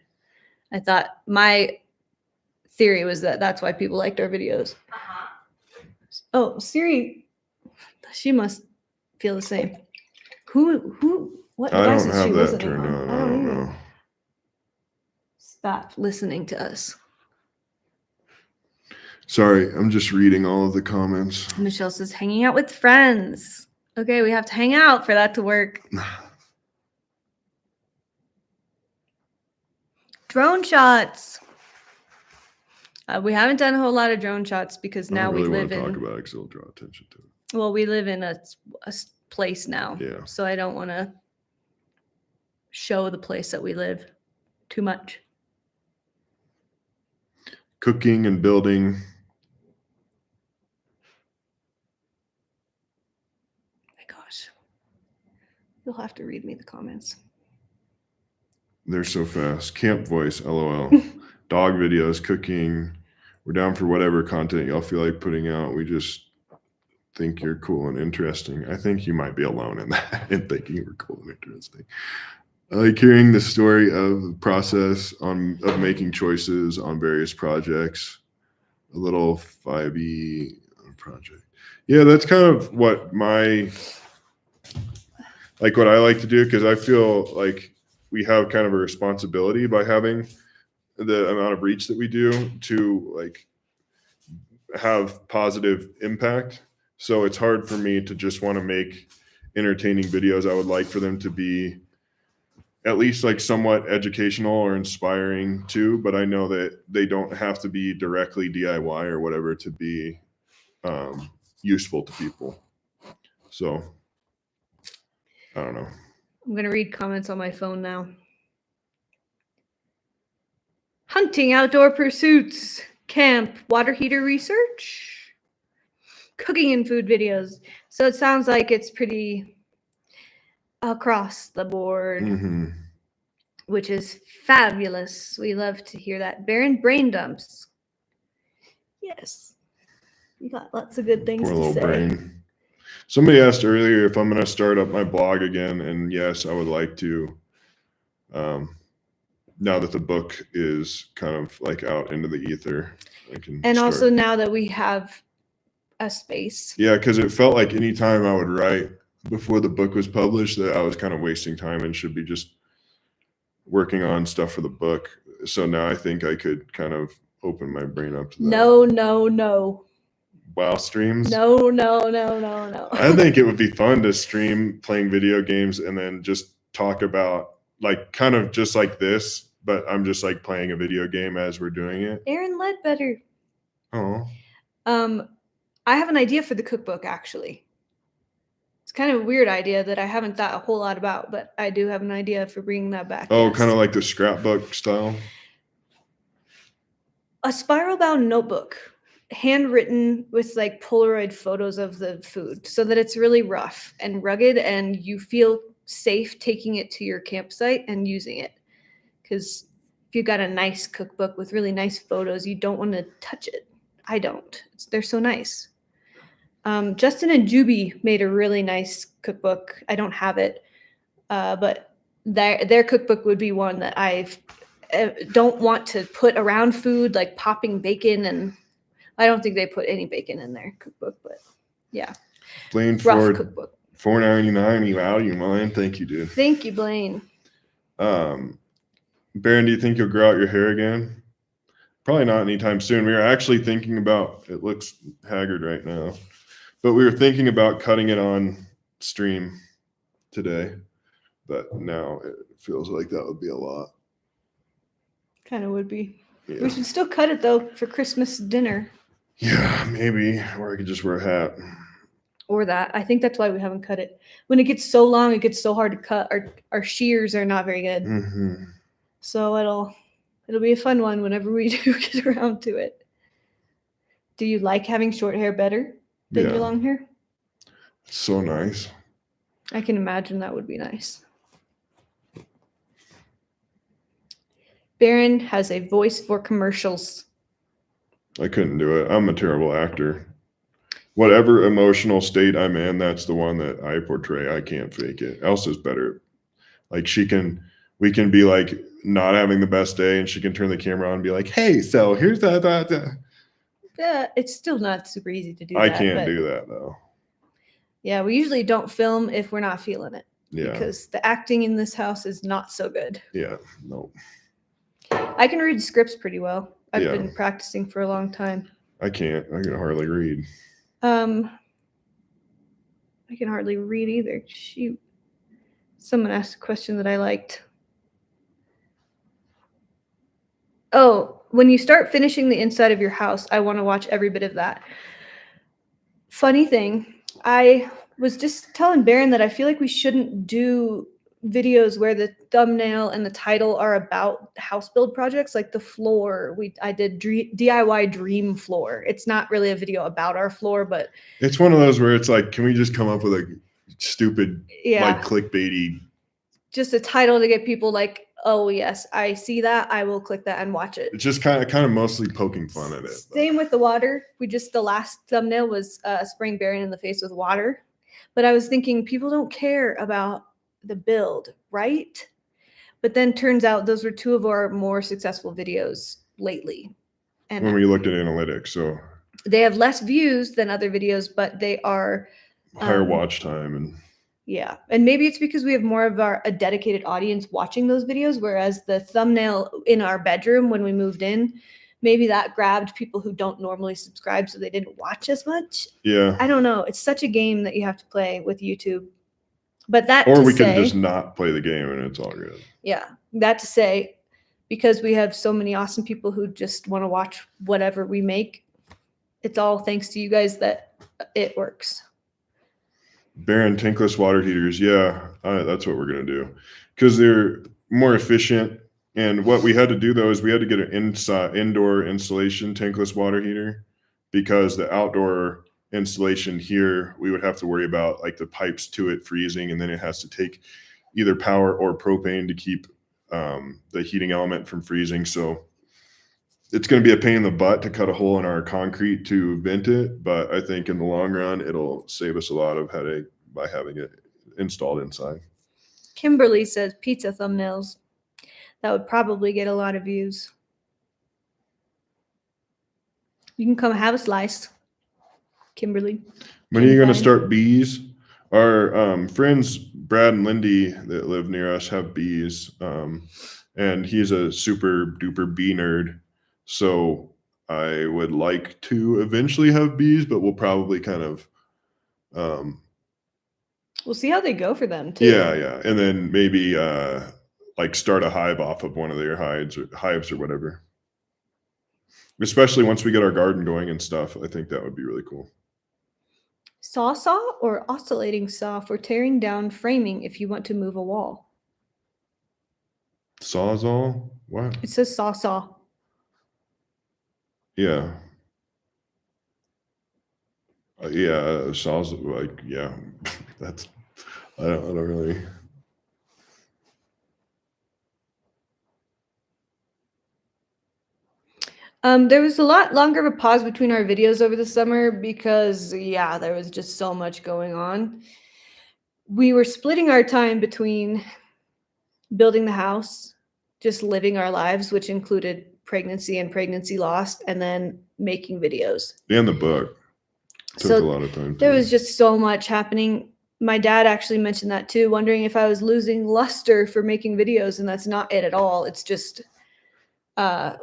I thought my theory was that that's why people liked our videos. Oh, Siri, she must feel the same. What device is she listening on? I don't know. Stop listening to us. Sorry, I'm just reading all of the comments. Michelle says, hanging out with friends. Okay, we have to hang out for that to work. Drone shots. We haven't done a whole lot of drone shots because now we live in. I don't really want to talk about it because it'll draw attention to it. Well, we live in a place now. Yeah. So I don't want to show the place that we live too much. Cooking and building. My gosh. You'll have to read me the comments. They're so fast. Camp voice, LOL. Dog videos, cooking. We're down for whatever content y'all feel like putting out. We just think you're cool and interesting. I think you might be alone in that, in thinking we're cool and interesting. I like hearing the story of the process of making choices on various projects. A little 5E project. Yeah, that's kind of what I like to do, because I feel like we have kind of a responsibility by having the amount of reach that we do to like have positive impact. So it's hard for me to just want to make entertaining videos. I would like for them to be at least like somewhat educational or inspiring too, but I know that they don't have to be directly DIY or whatever to be useful to people. So I don't know. I'm going to read comments on my phone now. Hunting, outdoor pursuits, camp, water heater research, cooking and food videos. So it sounds like it's pretty across the board. Mm-hmm. which is fabulous. We love to hear that. Barron brain dumps. Yes. You got lots of good things Poor to little say. brain. Somebody asked earlier if I'm going to start up my blog again, and yes, I would like to. Now that the book is kind of like out into the ether, I can. And start. also now that we have a space. Yeah, because it felt like any time I would write before the book was published that I was kind of wasting time and should be just working on stuff for the book. So now I think I could kind of open my brain up to that. No. WoW streams? No. I think it would be fun to stream playing video games and then just talk about like kind of just like this, but I'm just like playing a video game as we're doing it. Aaron Ledbetter. Oh. I have an idea for the cookbook, actually. It's kind of a weird idea that I haven't thought a whole lot about, but I do have an idea for bringing that back. Oh, yes. Kind of like the scrapbook style? A spiral-bound notebook, handwritten with like Polaroid photos of the food so that it's really rough and rugged and you feel safe taking it to your campsite and using it. Because if you got a nice cookbook with really nice photos, you don't want to touch it. I don't. They're so nice. Justin and Juby made a really nice cookbook. I don't have it, but their cookbook would be one that I don't want to put around food, like popping bacon, and I don't think they put any bacon in their cookbook, but yeah. Blaine Rough Ford, cookbook. $4.99. You out of your mind? Thank you, dude. Thank you, Blaine. Barron, do you think you'll grow out your hair again? Probably not anytime soon. We were actually thinking about, it looks haggard right now, but we were thinking about cutting it on stream today, but now it feels like that would be a lot. Kind of would be. Yeah. We should still cut it though for Christmas dinner. Yeah, maybe, or I could just wear a hat. Or that. I think that's why we haven't cut it. When it gets so long, it gets so hard to cut. Our shears are not very good. Mm-hmm. So it'll be a fun one whenever we do get around to it. Do you like having short hair better than your long hair? It's so nice. I can imagine that would be nice. Barron has a voice for commercials. I couldn't do it. I'm a terrible actor. Whatever emotional state I'm in, that's the one that I portray. I can't fake it. Elsa's better. Like we can be like not having the best day and she can turn the camera on and be like, hey, so here's that. Yeah, it's still not super easy to do I that. can't do that though. Yeah, we usually don't film if we're not feeling it. Yeah. Because the acting in this house is not so good. Yeah, no. I can read scripts pretty well. I've Yeah. been practicing for a long time. I can't. I can hardly read. I can hardly read either. Shoot. Someone asked a question that I liked. Oh, when you start finishing the inside of your house, I want to watch every bit of that. Funny thing, I was just telling Barron that I feel like we shouldn't do videos where the thumbnail and the title are about house build projects, like the floor. I did DIY dream floor. It's not really a video about our floor, but it's one of those where it's like, can we just come up with a stupid, like clickbaity, just a title to get people like, oh yes, I see that, I will click that and watch it. It's just kind of mostly poking fun at it. Same with the water. The last thumbnail was spraying Barron in the face with water, but I was thinking people don't care about the build, right? But then turns out those were two of our more successful videos lately. And when we looked at analytics, so they have less views than other videos, but they are higher watch time. And yeah, and maybe it's because we have more of a dedicated audience watching those videos, whereas the thumbnail in our bedroom when we moved in, maybe that grabbed people who don't normally subscribe, so they didn't watch as much. Yeah, I don't know. It's such a game that you have to play with YouTube. But that, or we could just not play the game and it's all good. Yeah, that to say, because we have so many awesome people who just want to watch whatever we make, it's all thanks to you guys that it works. Barron tankless water heaters, yeah, that's what we're gonna do because they're more efficient. And what we had to do though is we had to get an indoor installation tankless water heater because the outdoor installation here we would have to worry about like the pipes to it freezing, and then it has to take either power or propane to keep the heating element from freezing. So it's going to be a pain in the butt to cut a hole in our concrete to vent it, but I think in the long run, it'll save us a lot of headache by having it installed inside. Kimberly says pizza thumbnails. That would probably get a lot of views. You can come have a slice, Kimberly. When are you going to Fine. start bees? Our friends Brad and Lindy that live near us have bees, and he's a super duper bee nerd. So I would like to eventually have bees, but we'll probably kind of, We'll see how they go for them too. yeah, and then maybe like start a hive off of one of their hives or whatever. Especially once we get our garden going and stuff, I think that would be really cool. Saw or oscillating saw for tearing down framing if you want to move a wall. Sawzall? What? It says saw. Yeah. Yeah, saws like yeah. That's I don't really. There was a lot longer of a pause between our videos over the summer because there was just so much going on. We were splitting our time between building the house, just living our lives, which included pregnancy and pregnancy loss, and then making videos. And the book took a lot of time. There was just so much happening. My dad actually mentioned that too, wondering if I was losing luster for making videos, and that's not it at all. It's just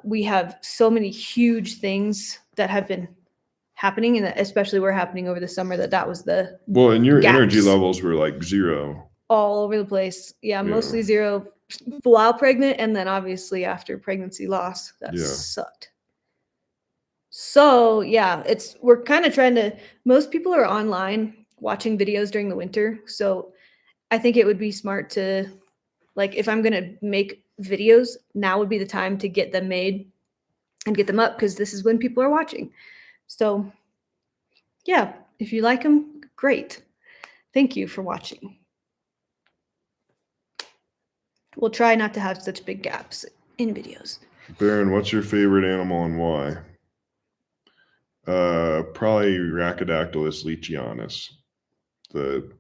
we have so many huge things that have been happening, and that especially were happening over the summer. That was the and your gaps. Energy levels were like zero all over the place. Yeah, mostly zero while pregnant, and then obviously after pregnancy loss, that sucked. So we're kind of trying to. Most people are online watching videos during the winter, so I think it would be smart to, like, if I'm gonna make videos, now would be the time to get them made and get them up, because this is when people are watching. So if you like them, great. Thank you for watching. We'll try not to have such big gaps in videos. Barron, what's your favorite animal and why? Probably Rhacodactylus leachianus, the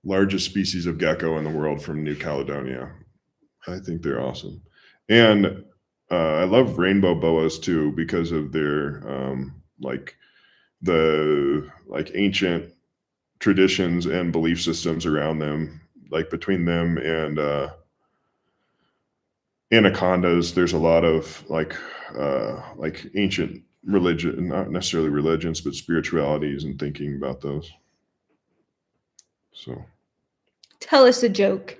largest species of gecko in the world from New Caledonia. I think they're awesome. And I love rainbow boas too, because of their ancient traditions and belief systems around them. Like between them and anacondas, there's a lot of like ancient religion, not necessarily religions, but spiritualities and thinking about those. So tell us a joke.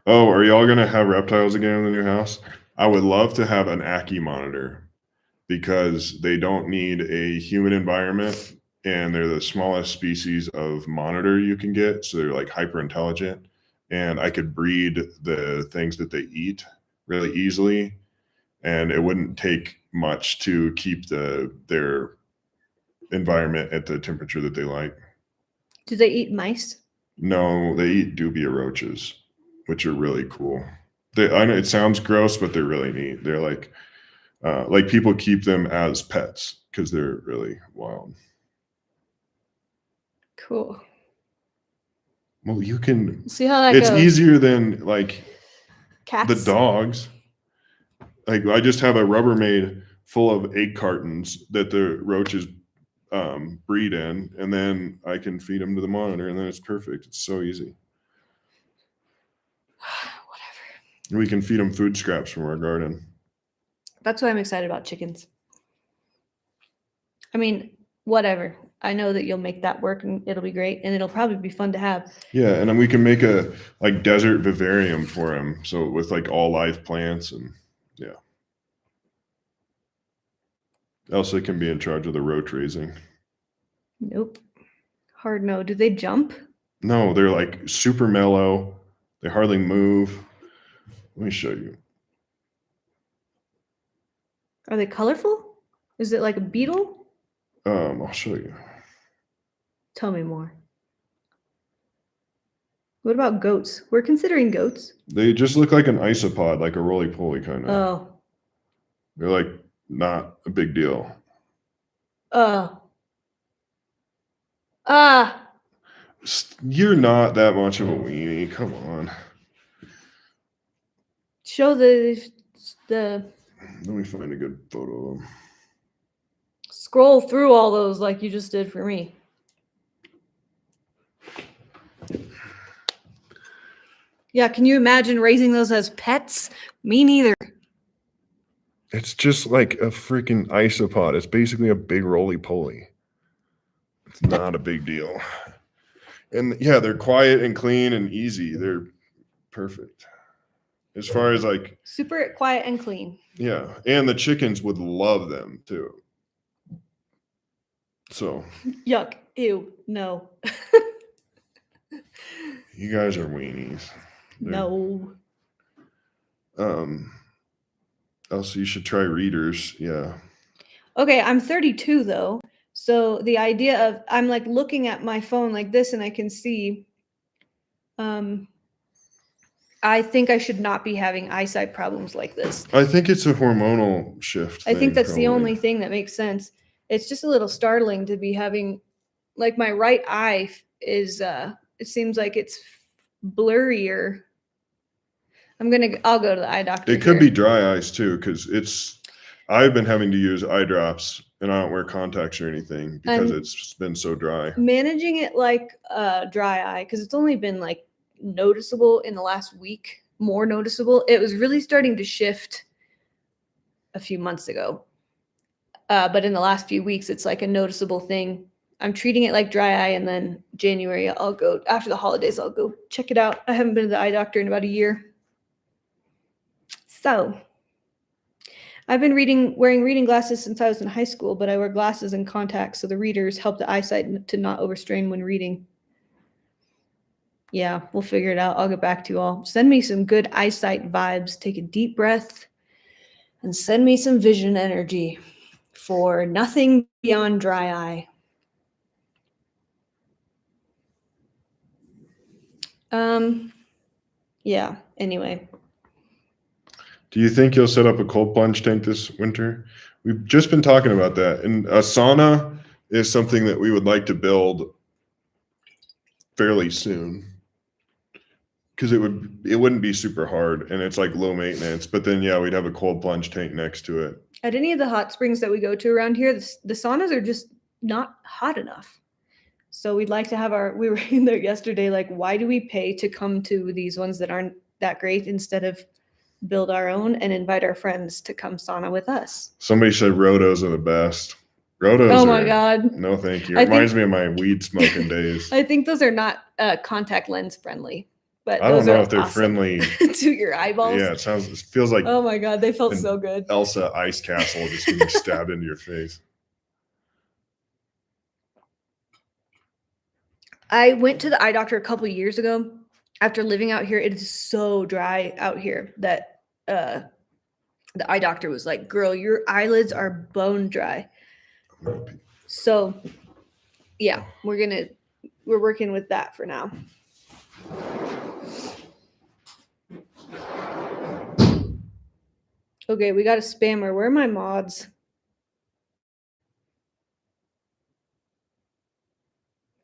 Oh, are y'all gonna have reptiles again in the new house? I would love to have an Ackie monitor, because they don't need a human environment, and they're the smallest species of monitor you can get. So they're like hyper intelligent, and I could breed the things that they eat really easily, and it wouldn't take much to keep their environment at the temperature that they like. Do they eat mice? No, they eat dubia roaches, which are really cool. I know it sounds gross, but they're really neat. They're like people keep them as pets because they're really wild. Cool. Well, you can see how that it's goes. easier than like Cats. the dogs. Like I just have a Rubbermaid full of egg cartons that the roaches breed in, and then I can feed them to the monitor, and then it's perfect. It's so easy. Whatever. We can feed them food scraps from our garden. That's why I'm excited about chickens. I mean, whatever. I know that you'll make that work, and it'll be great, and it'll probably be fun to have. Yeah, and then we can make a like desert vivarium for them, so with like all live plants, and Elsa can be in charge of the roach raising. Nope. Hard no. Do they jump? No, they're like super mellow. They hardly move. Let me show you. Are they colorful? Is it like a beetle? I'll show you. Tell me more. What about goats? We're considering goats. They just look like an isopod, like a roly-poly kind of. Oh. They're like not a big deal. Uh. Ah. You're not that much of a weenie. Come on. Show the Let me find a good photo of them. scroll through all those like you just did for me. Yeah, can you imagine raising those as pets? Me neither. It's just like a freaking isopod. It's basically a big roly-poly. It's not a big deal. And yeah, they're quiet and clean and easy. They're perfect. As far as like super quiet and clean. Yeah, and the chickens would love them too. So yuck, ew, no. You guys are weenies. No. Elsa, you should try readers. Yeah. Okay, I'm 32 though. So the idea of I'm like looking at my phone like this and I can see I think I should not be having eyesight problems like this. I think it's a hormonal shift. I think that's the only thing that makes sense. It's just a little startling to be having, like, my right eye is, it seems like it's blurrier. I'll go to the eye doctor. It could be dry eyes too, because I've been having to use eye drops and I don't wear contacts or anything because it's just been so dry. Managing it like dry eye, because it's only been like noticeable in the last week, more noticeable. It was really starting to shift a few months ago. But in the last few weeks, it's like a noticeable thing. I'm treating it like dry eye, and then January, I'll go, after the holidays, I'll go check it out. I haven't been to the eye doctor in about a year. So I've been wearing reading glasses since I was in high school, but I wear glasses and contacts, so the readers help the eyesight to not overstrain when reading. Yeah, we'll figure it out. I'll get back to you all. Send me some good eyesight vibes. Take a deep breath and send me some vision energy for nothing beyond dry eye. Yeah, anyway. Do you think you'll set up a cold plunge tank this winter? We've just been talking about that. And a sauna is something that we would like to build fairly soon. Because it wouldn't be super hard and it's like low maintenance. But then yeah, we'd have a cold plunge tank next to it. At any of the hot springs that we go to around here, the saunas are just not hot enough. So we'd like to have we were in there yesterday, like, why do we pay to come to these ones that aren't that great instead of build our own and invite our friends to come sauna with us? Somebody said Rotos are the best. Rotos oh my God. No, thank you. It reminds me of my weed smoking days. I think those are not contact lens friendly. But I don't know if they're friendly to your eyeballs. Yeah, it feels like. Oh my God, they felt so good. Elsa ice castle just getting stabbed into your face. I went to the eye doctor a couple of years ago. After living out here, it is so dry out here that the eye doctor was like, "Girl, your eyelids are bone dry." So, yeah, we're working with that for now. Okay, we got a spammer. Where are my mods?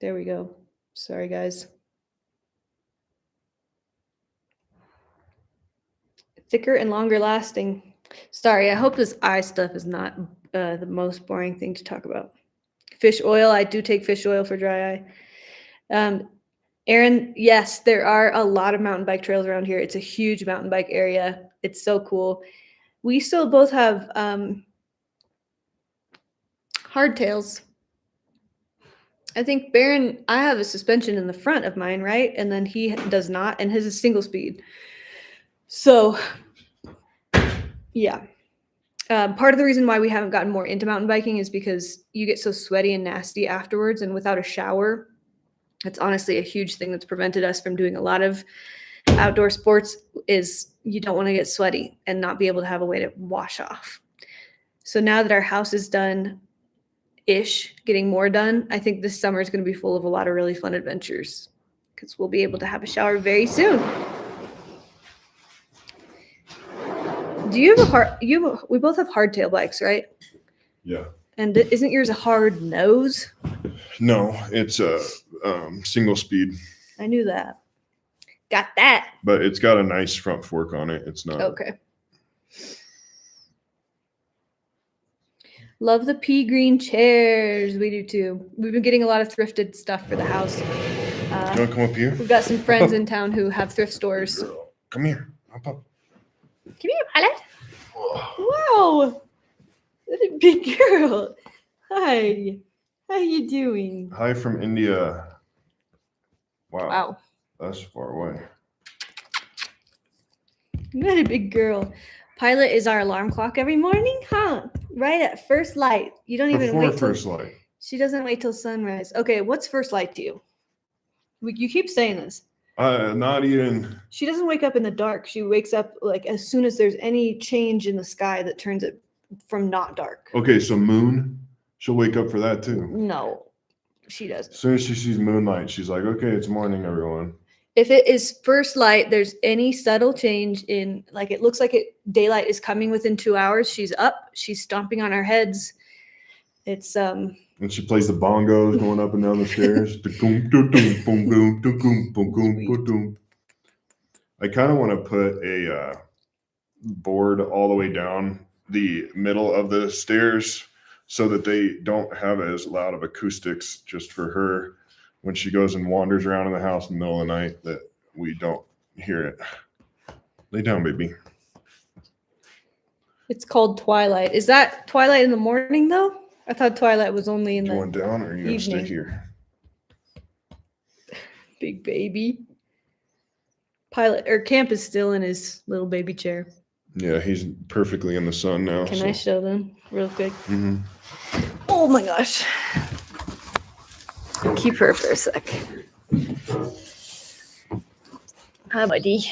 There we go. Sorry, guys. Thicker and longer lasting. Sorry, I hope this eye stuff is not the most boring thing to talk about. Fish oil. I do take fish oil for dry eye. Aaron, yes, there are a lot of mountain bike trails around here. It's a huge mountain bike area. It's so cool. We still both have hardtails. I think Barron, I have a suspension in the front of mine, right? And then he does not, and his is single speed. So, yeah. Part of the reason why we haven't gotten more into mountain biking is because you get so sweaty and nasty afterwards, and without a shower, it's honestly a huge thing that's prevented us from doing a lot of outdoor sports. Is you don't want to get sweaty and not be able to have a way to wash off. So now that our house is done-ish, getting more done, I think this summer is going to be full of a lot of really fun adventures because we'll be able to have a shower very soon. Do you have we both have hardtail bikes, right? Yeah. And isn't yours a hard nose? No, it's a single speed. I knew that. Got that. But it's got a nice front fork on it. It's not. Okay. Love the pea green chairs. We do too. We've been getting a lot of thrifted stuff for the house. You want to come up here? We've got some friends in town who have thrift stores. Girl, come here. Hop up. Come here, Pilot. Wow. What a big girl. Hi. How you doing? Hi from India. Wow. Wow. That's far away. What a big girl. Pilot is our alarm clock every morning, huh? Right at first light. You don't even Before wait till first light. She doesn't wait till sunrise. Okay, what's first light to you? You keep saying this. Not even. She doesn't wake up in the dark. She wakes up like as soon as there's any change in the sky that turns it from not dark. Okay, so moon. She'll wake up for that too. No, she doesn't. As soon as she sees moonlight, she's like, okay, it's morning, everyone. If it is first light, there's any subtle change in, like, it looks like daylight is coming within 2 hours. She's up. She's stomping on our heads. It's And she plays the bongos going up and down the stairs. I kind of want to put a board all the way down the middle of the stairs so that they don't have as loud of acoustics just for her when she goes and wanders around in the house in the middle of the night, that we don't hear it. Lay down, baby. It's called twilight. Is that twilight in the morning though? I thought twilight was only in You the want down, or are you gonna stay evening. here? Big baby. Pilot or Camp is still in his little baby chair. Yeah, he's perfectly in the sun now. Can I show them real quick? Mm-hmm. Oh my gosh. Keep her for a sec. Hi, buddy.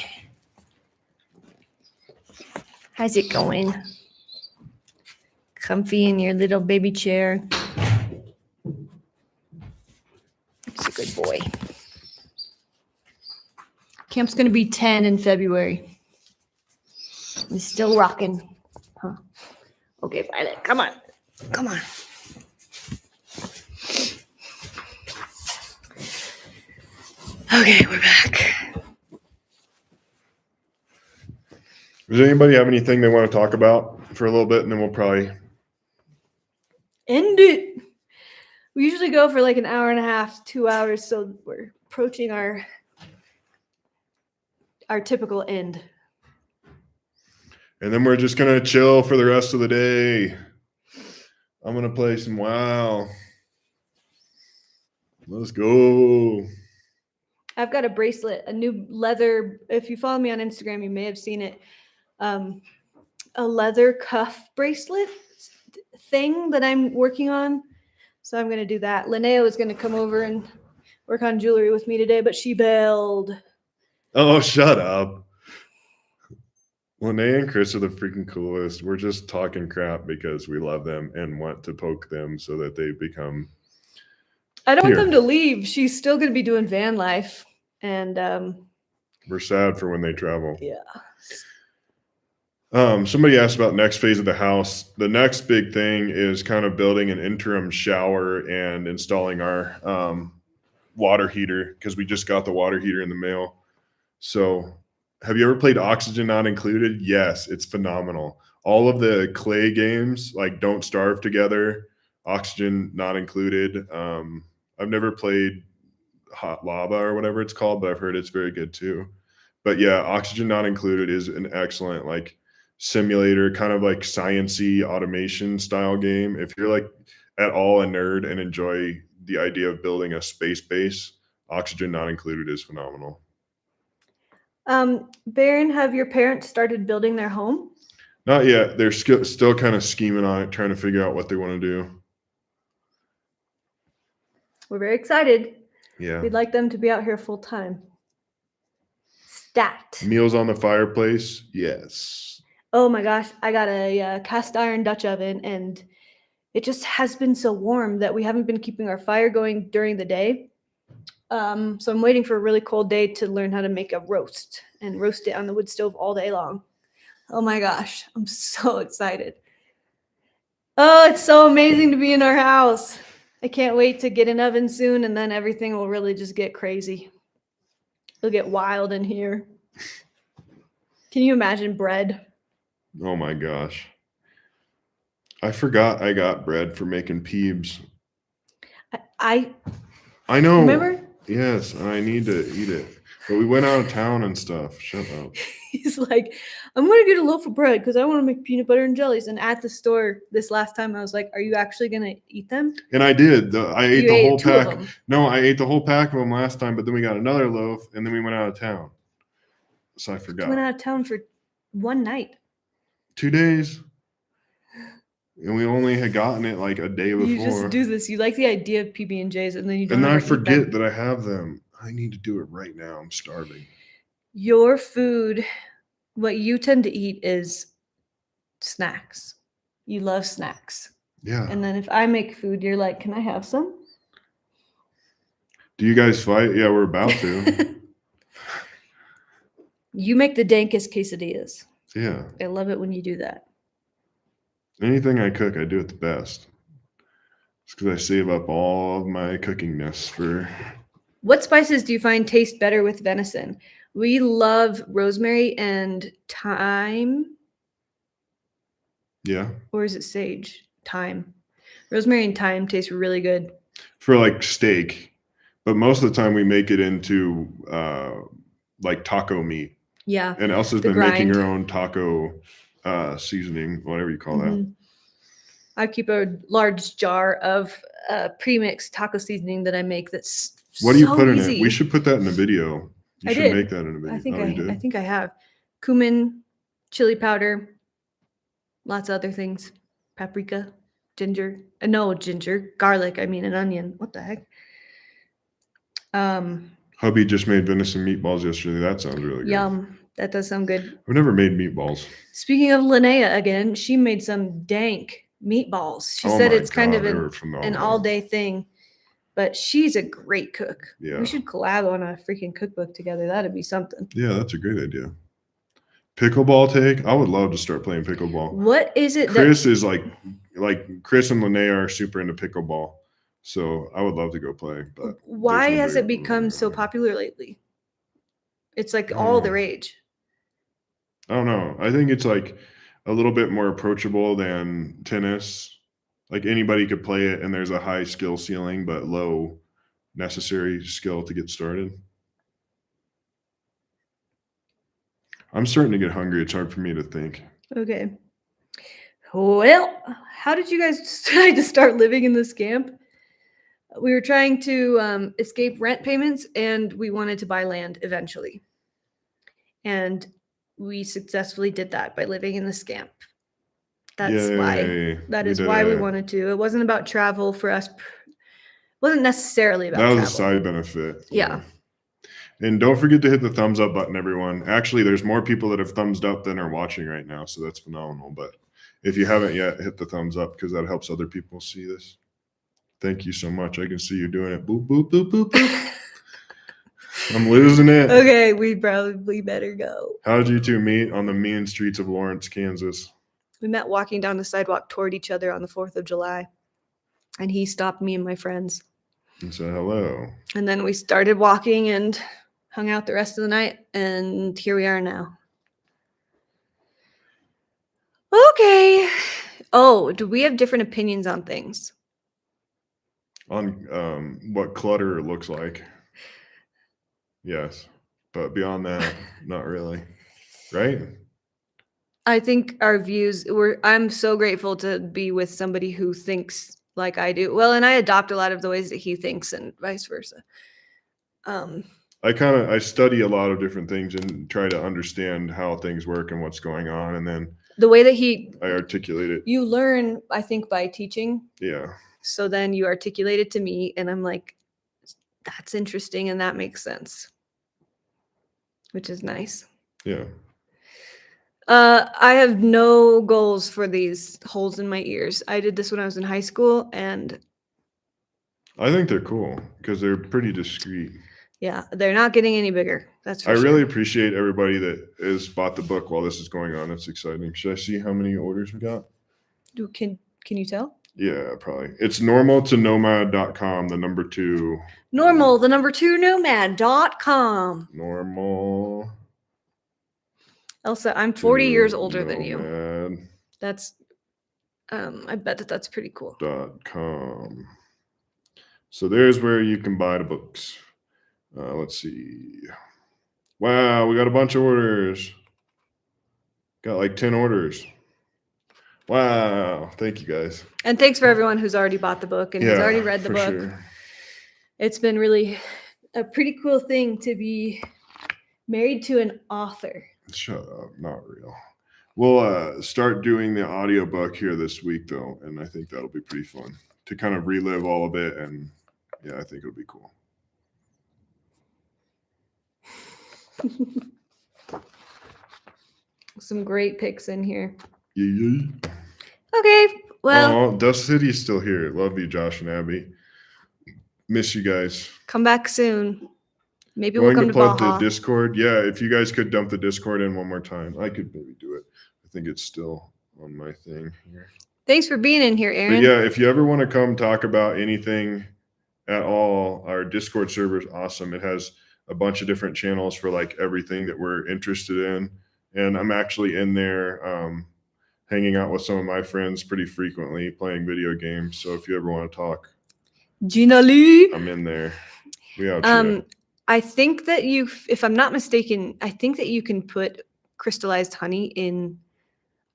How's it going? Comfy in your little baby chair. He's a good boy. Camp's going to be 10 in February. He's still rocking. Huh. Okay, Violet, come on. Come on. Okay, we're back. Does anybody have anything they want to talk about for a little bit, and then we'll probably End it. We usually go for like an hour and a half, 2 hours, so we're approaching our typical end. And then we're just gonna chill for the rest of the day. I'm gonna play some WoW. Let's go. I've got a bracelet, a new leather. If you follow me on Instagram, you may have seen it. A leather cuff bracelet thing that I'm working on. So I'm going to do that. Linnea was going to come over and work on jewelry with me today, but she bailed. Oh, shut up. Linnea and Chris are the freaking coolest. We're just talking crap because we love them and want to poke them so that they become. I don't Here. want them to leave. She's still going to be doing van life. And We're sad for when they travel. yeah. Somebody asked about next phase of the house. The next big thing is kind of building an interim shower and installing our water heater, because we just got the water heater in the mail. So have you ever played Oxygen Not Included? Yes, it's phenomenal. All of the clay games, like Don't Starve Together, Oxygen Not Included. I've never played Hot Lava or whatever it's called, but I've heard it's very good too. But yeah, Oxygen Not Included is an excellent like simulator, kind of like science-y automation style game. If you're like at all a nerd and enjoy the idea of building a space base, Oxygen Not Included is phenomenal. Barron, have your parents started building their home? Not yet. They're still kind of scheming on it, trying to figure out what they want to do. We're very excited. Yeah. We'd like them to be out here full time. Stat. Meals on the fireplace? Yes. Oh my gosh, I got a cast iron Dutch oven, and it just has been so warm that we haven't been keeping our fire going during the day. So I'm waiting for a really cold day to learn how to make a roast and roast it on the wood stove all day long. Oh my gosh, I'm so excited. Oh, it's so amazing to be in our house. I can't wait to get an oven soon, and then everything will really just get crazy. It'll get wild in here. Can you imagine bread? Oh my gosh. I forgot I got bread for making peebs. I I know. remember? Yes, and I need to eat it. But we went out of town and stuff. Shut up. He's like, I'm going to get a loaf of bread because I want to make peanut butter and jellies. And at the store this last time, I was like, are you actually going to eat them? And I did. I ate You the ate whole 2 of pack. them. No, I ate the whole pack of them last time, but then we got another loaf, and then we went out of town. So I You forgot. went out of town for one night. 2 days. And we only had gotten it like a day before. You just do this. You like the idea of PB&Js, and then you don't And then I ever eat them. forget that I have them. I need to do it right now. I'm starving. Your food, what you tend to eat is snacks. You love snacks. Yeah. And then if I make food, you're like, can I have some? Do you guys fight? Yeah, we're about to. You make the dankest quesadillas. Yeah. I love it when you do that. Anything I cook, I do it the best. It's because I save up all of my cookingness for. What spices do you find taste better with venison? We love rosemary and thyme. Yeah. Or is it sage? Thyme. Rosemary and thyme taste really good. For like steak. But most of the time we make it into like taco meat. Yeah. And Elsa's been making her own taco seasoning, whatever you call that. I keep a large jar of pre-mixed taco seasoning that I make that's What do you so put in easy. it? We should put that in a video. You I should did. make that in a video. I think I have. Cumin, chili powder, lots of other things. Paprika, ginger. No, ginger. Garlic, I mean, an onion. What the heck? Hubby just made venison meatballs yesterday. That sounds really good. Yum. That does sound good. I've never made meatballs. Speaking of Linnea again, she made some dank meatballs. She said it's kind of an all-day thing, but she's a great cook. Yeah. We should collab on a freaking cookbook together. That'd be something. Yeah, that's a great idea. Pickleball take? I would love to start playing pickleball. What is it? Chris is like Chris and Linnea are super into pickleball. So I would love to go play. But why has it become so popular lately? It's like all the rage. I don't know. I think it's like a little bit more approachable than tennis. Like anybody could play it, and there's a high skill ceiling, but low necessary skill to get started. I'm starting to get hungry. It's hard for me to think. Okay. Well, how did you guys decide to start living in this camp? We were trying to escape rent payments, and we wanted to buy land eventually. And we successfully did that by living in this camp. That's why. That is why we wanted to. It wasn't about travel for us. It wasn't necessarily about travel. That was a side benefit. Yeah. And don't forget to hit the thumbs up button, everyone. Actually, there's more people that have thumbs up than are watching right now, so that's phenomenal. But if you haven't yet, hit the thumbs up because that helps other people see this. Thank you so much. I can see you doing it. Boop, boop, boop, boop, boop. I'm losing it. Okay, we probably better go. How did you two meet on the mean streets of Lawrence, Kansas? We met walking down the sidewalk toward each other on the 4th of July. And he stopped me and my friends. And said hello. And then we started walking and hung out the rest of the night. And here we are now. Okay. Oh, do we have different opinions on things? On what clutter looks like. Yes. But beyond that, not really. Right? I think our views I'm so grateful to be with somebody who thinks like I do. Well, and I adopt a lot of the ways that he thinks and vice versa. I study a lot of different things and try to understand how things work and what's going on. And then the way that I articulate it. You learn, I think, by teaching. Yeah. So then you articulate it to me and I'm like, that's interesting and that makes sense. Which is nice. Yeah. I have no goals for these holes in my ears. I did this when I was in high school and I think they're cool because they're pretty discreet. Yeah, they're not getting any bigger. That's for I sure. really appreciate everybody that has bought the book while this is going on. It's exciting. Should I see how many orders we got? Can you tell? Yeah, probably. It's normal to nomad.com, the number 2. Normal, the number 2 nomad.com. Normal. Elsa, I'm 40 years to older than you. nomad That's I bet that's pretty cool. .com. So there's where you can buy the books. Let's see. Wow, we got a bunch of orders. Got like 10 orders. Wow. Thank you guys. And thanks for everyone who's already bought the book and has already read the for book. Sure. It's been really a pretty cool thing to be married to an author. Shut up. Not real. We'll start doing the audiobook here this week, though, and I think that'll be pretty fun to kind of relive all of it. And yeah, I think it'll be cool. Some great picks in here. Yeah. Okay, well, Dust City's still here. Love you, Josh and Abby. Miss you guys. Come back soon. Maybe Going we'll come to to plug Baja. the Discord. Yeah, if you guys could dump the Discord in one more time, I could maybe do it. I think it's still on my thing here. Thanks for being in here, Aaron. But yeah, if you ever want to come talk about anything at all, our Discord server is awesome. It has a bunch of different channels for like everything that we're interested in. And I'm actually in there hanging out with some of my friends pretty frequently, playing video games. So if you ever want to talk, Gina Lee, I'm in there. We out chat. I think that if I'm not mistaken, I think that you can put crystallized honey in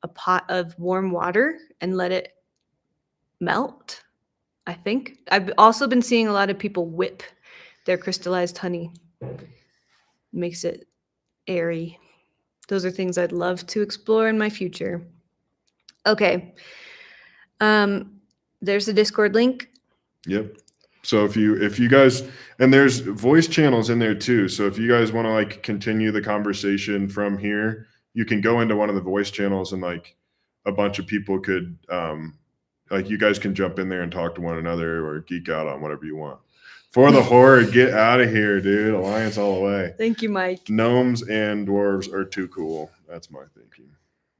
a pot of warm water and let it melt. I think. I've also been seeing a lot of people whip their crystallized honey. Makes it airy. Those are things I'd love to explore in my future. Okay. There's the Discord link. Yep. So if you guys, and there's voice channels in there too. So if you guys want to like continue the conversation from here, you can go into one of the voice channels and like a bunch of people could like you guys can jump in there and talk to one another or geek out on whatever you want. For the horde, get out of here, dude. Alliance all the way. Thank you, Mike. Gnomes and dwarves are too cool. That's my thinking.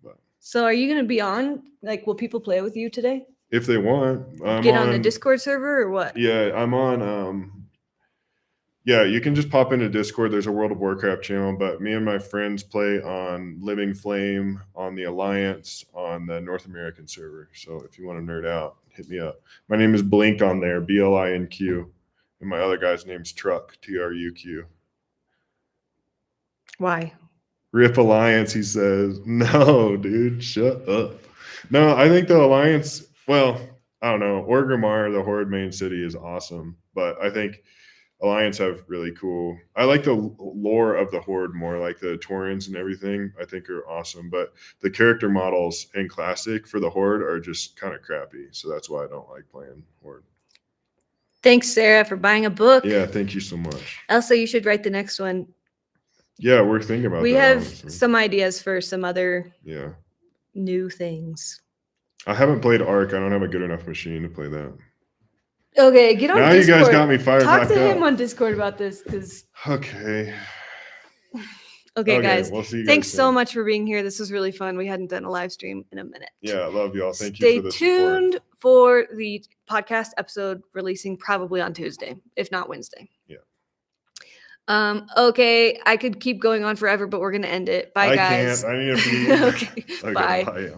But so are you going to be on? Like, will people play with you today? If they want. Get on the Discord server or what? Yeah, I'm on. Yeah, you can just pop into Discord. There's a World of Warcraft channel, but me and my friends play on Living Flame, on the Alliance, on the North American server. So if you want to nerd out, hit me up. My name is Blink on there, BLINQ. And my other guy's name's Truck, TRUQ. Why? Rip Alliance, he says. No, dude, shut up. No, I think the Alliance, well, I don't know. Orgrimmar, the Horde main city, is awesome. But I think Alliance have really cool. I like the lore of the Horde more, like the Taurens and everything, I think are awesome. But the character models in Classic for the Horde are just kind of crappy. So that's why I don't like playing Horde. Thanks, Sarah, for buying a book. Yeah, thank you so much. Elsa, you should write the next one. Yeah, we're thinking about that. We have some ideas for some other new things. I haven't played Ark. I don't have a good enough machine to play that. Okay, get on now Discord. You guys got me fired Talk to him on Discord about this, because. Okay, guys. We'll see you Thanks guys so much for being here. This was really fun. We hadn't done a live stream in a minute. Yeah, I love y'all. Thank you for the support. Stay tuned for the podcast episode releasing probably on Tuesday, if not Wednesday. Yeah. Okay, I could keep going on forever, but we're going to end it. Bye, guys. I can't. I need a pee. Okay, bye. Bye.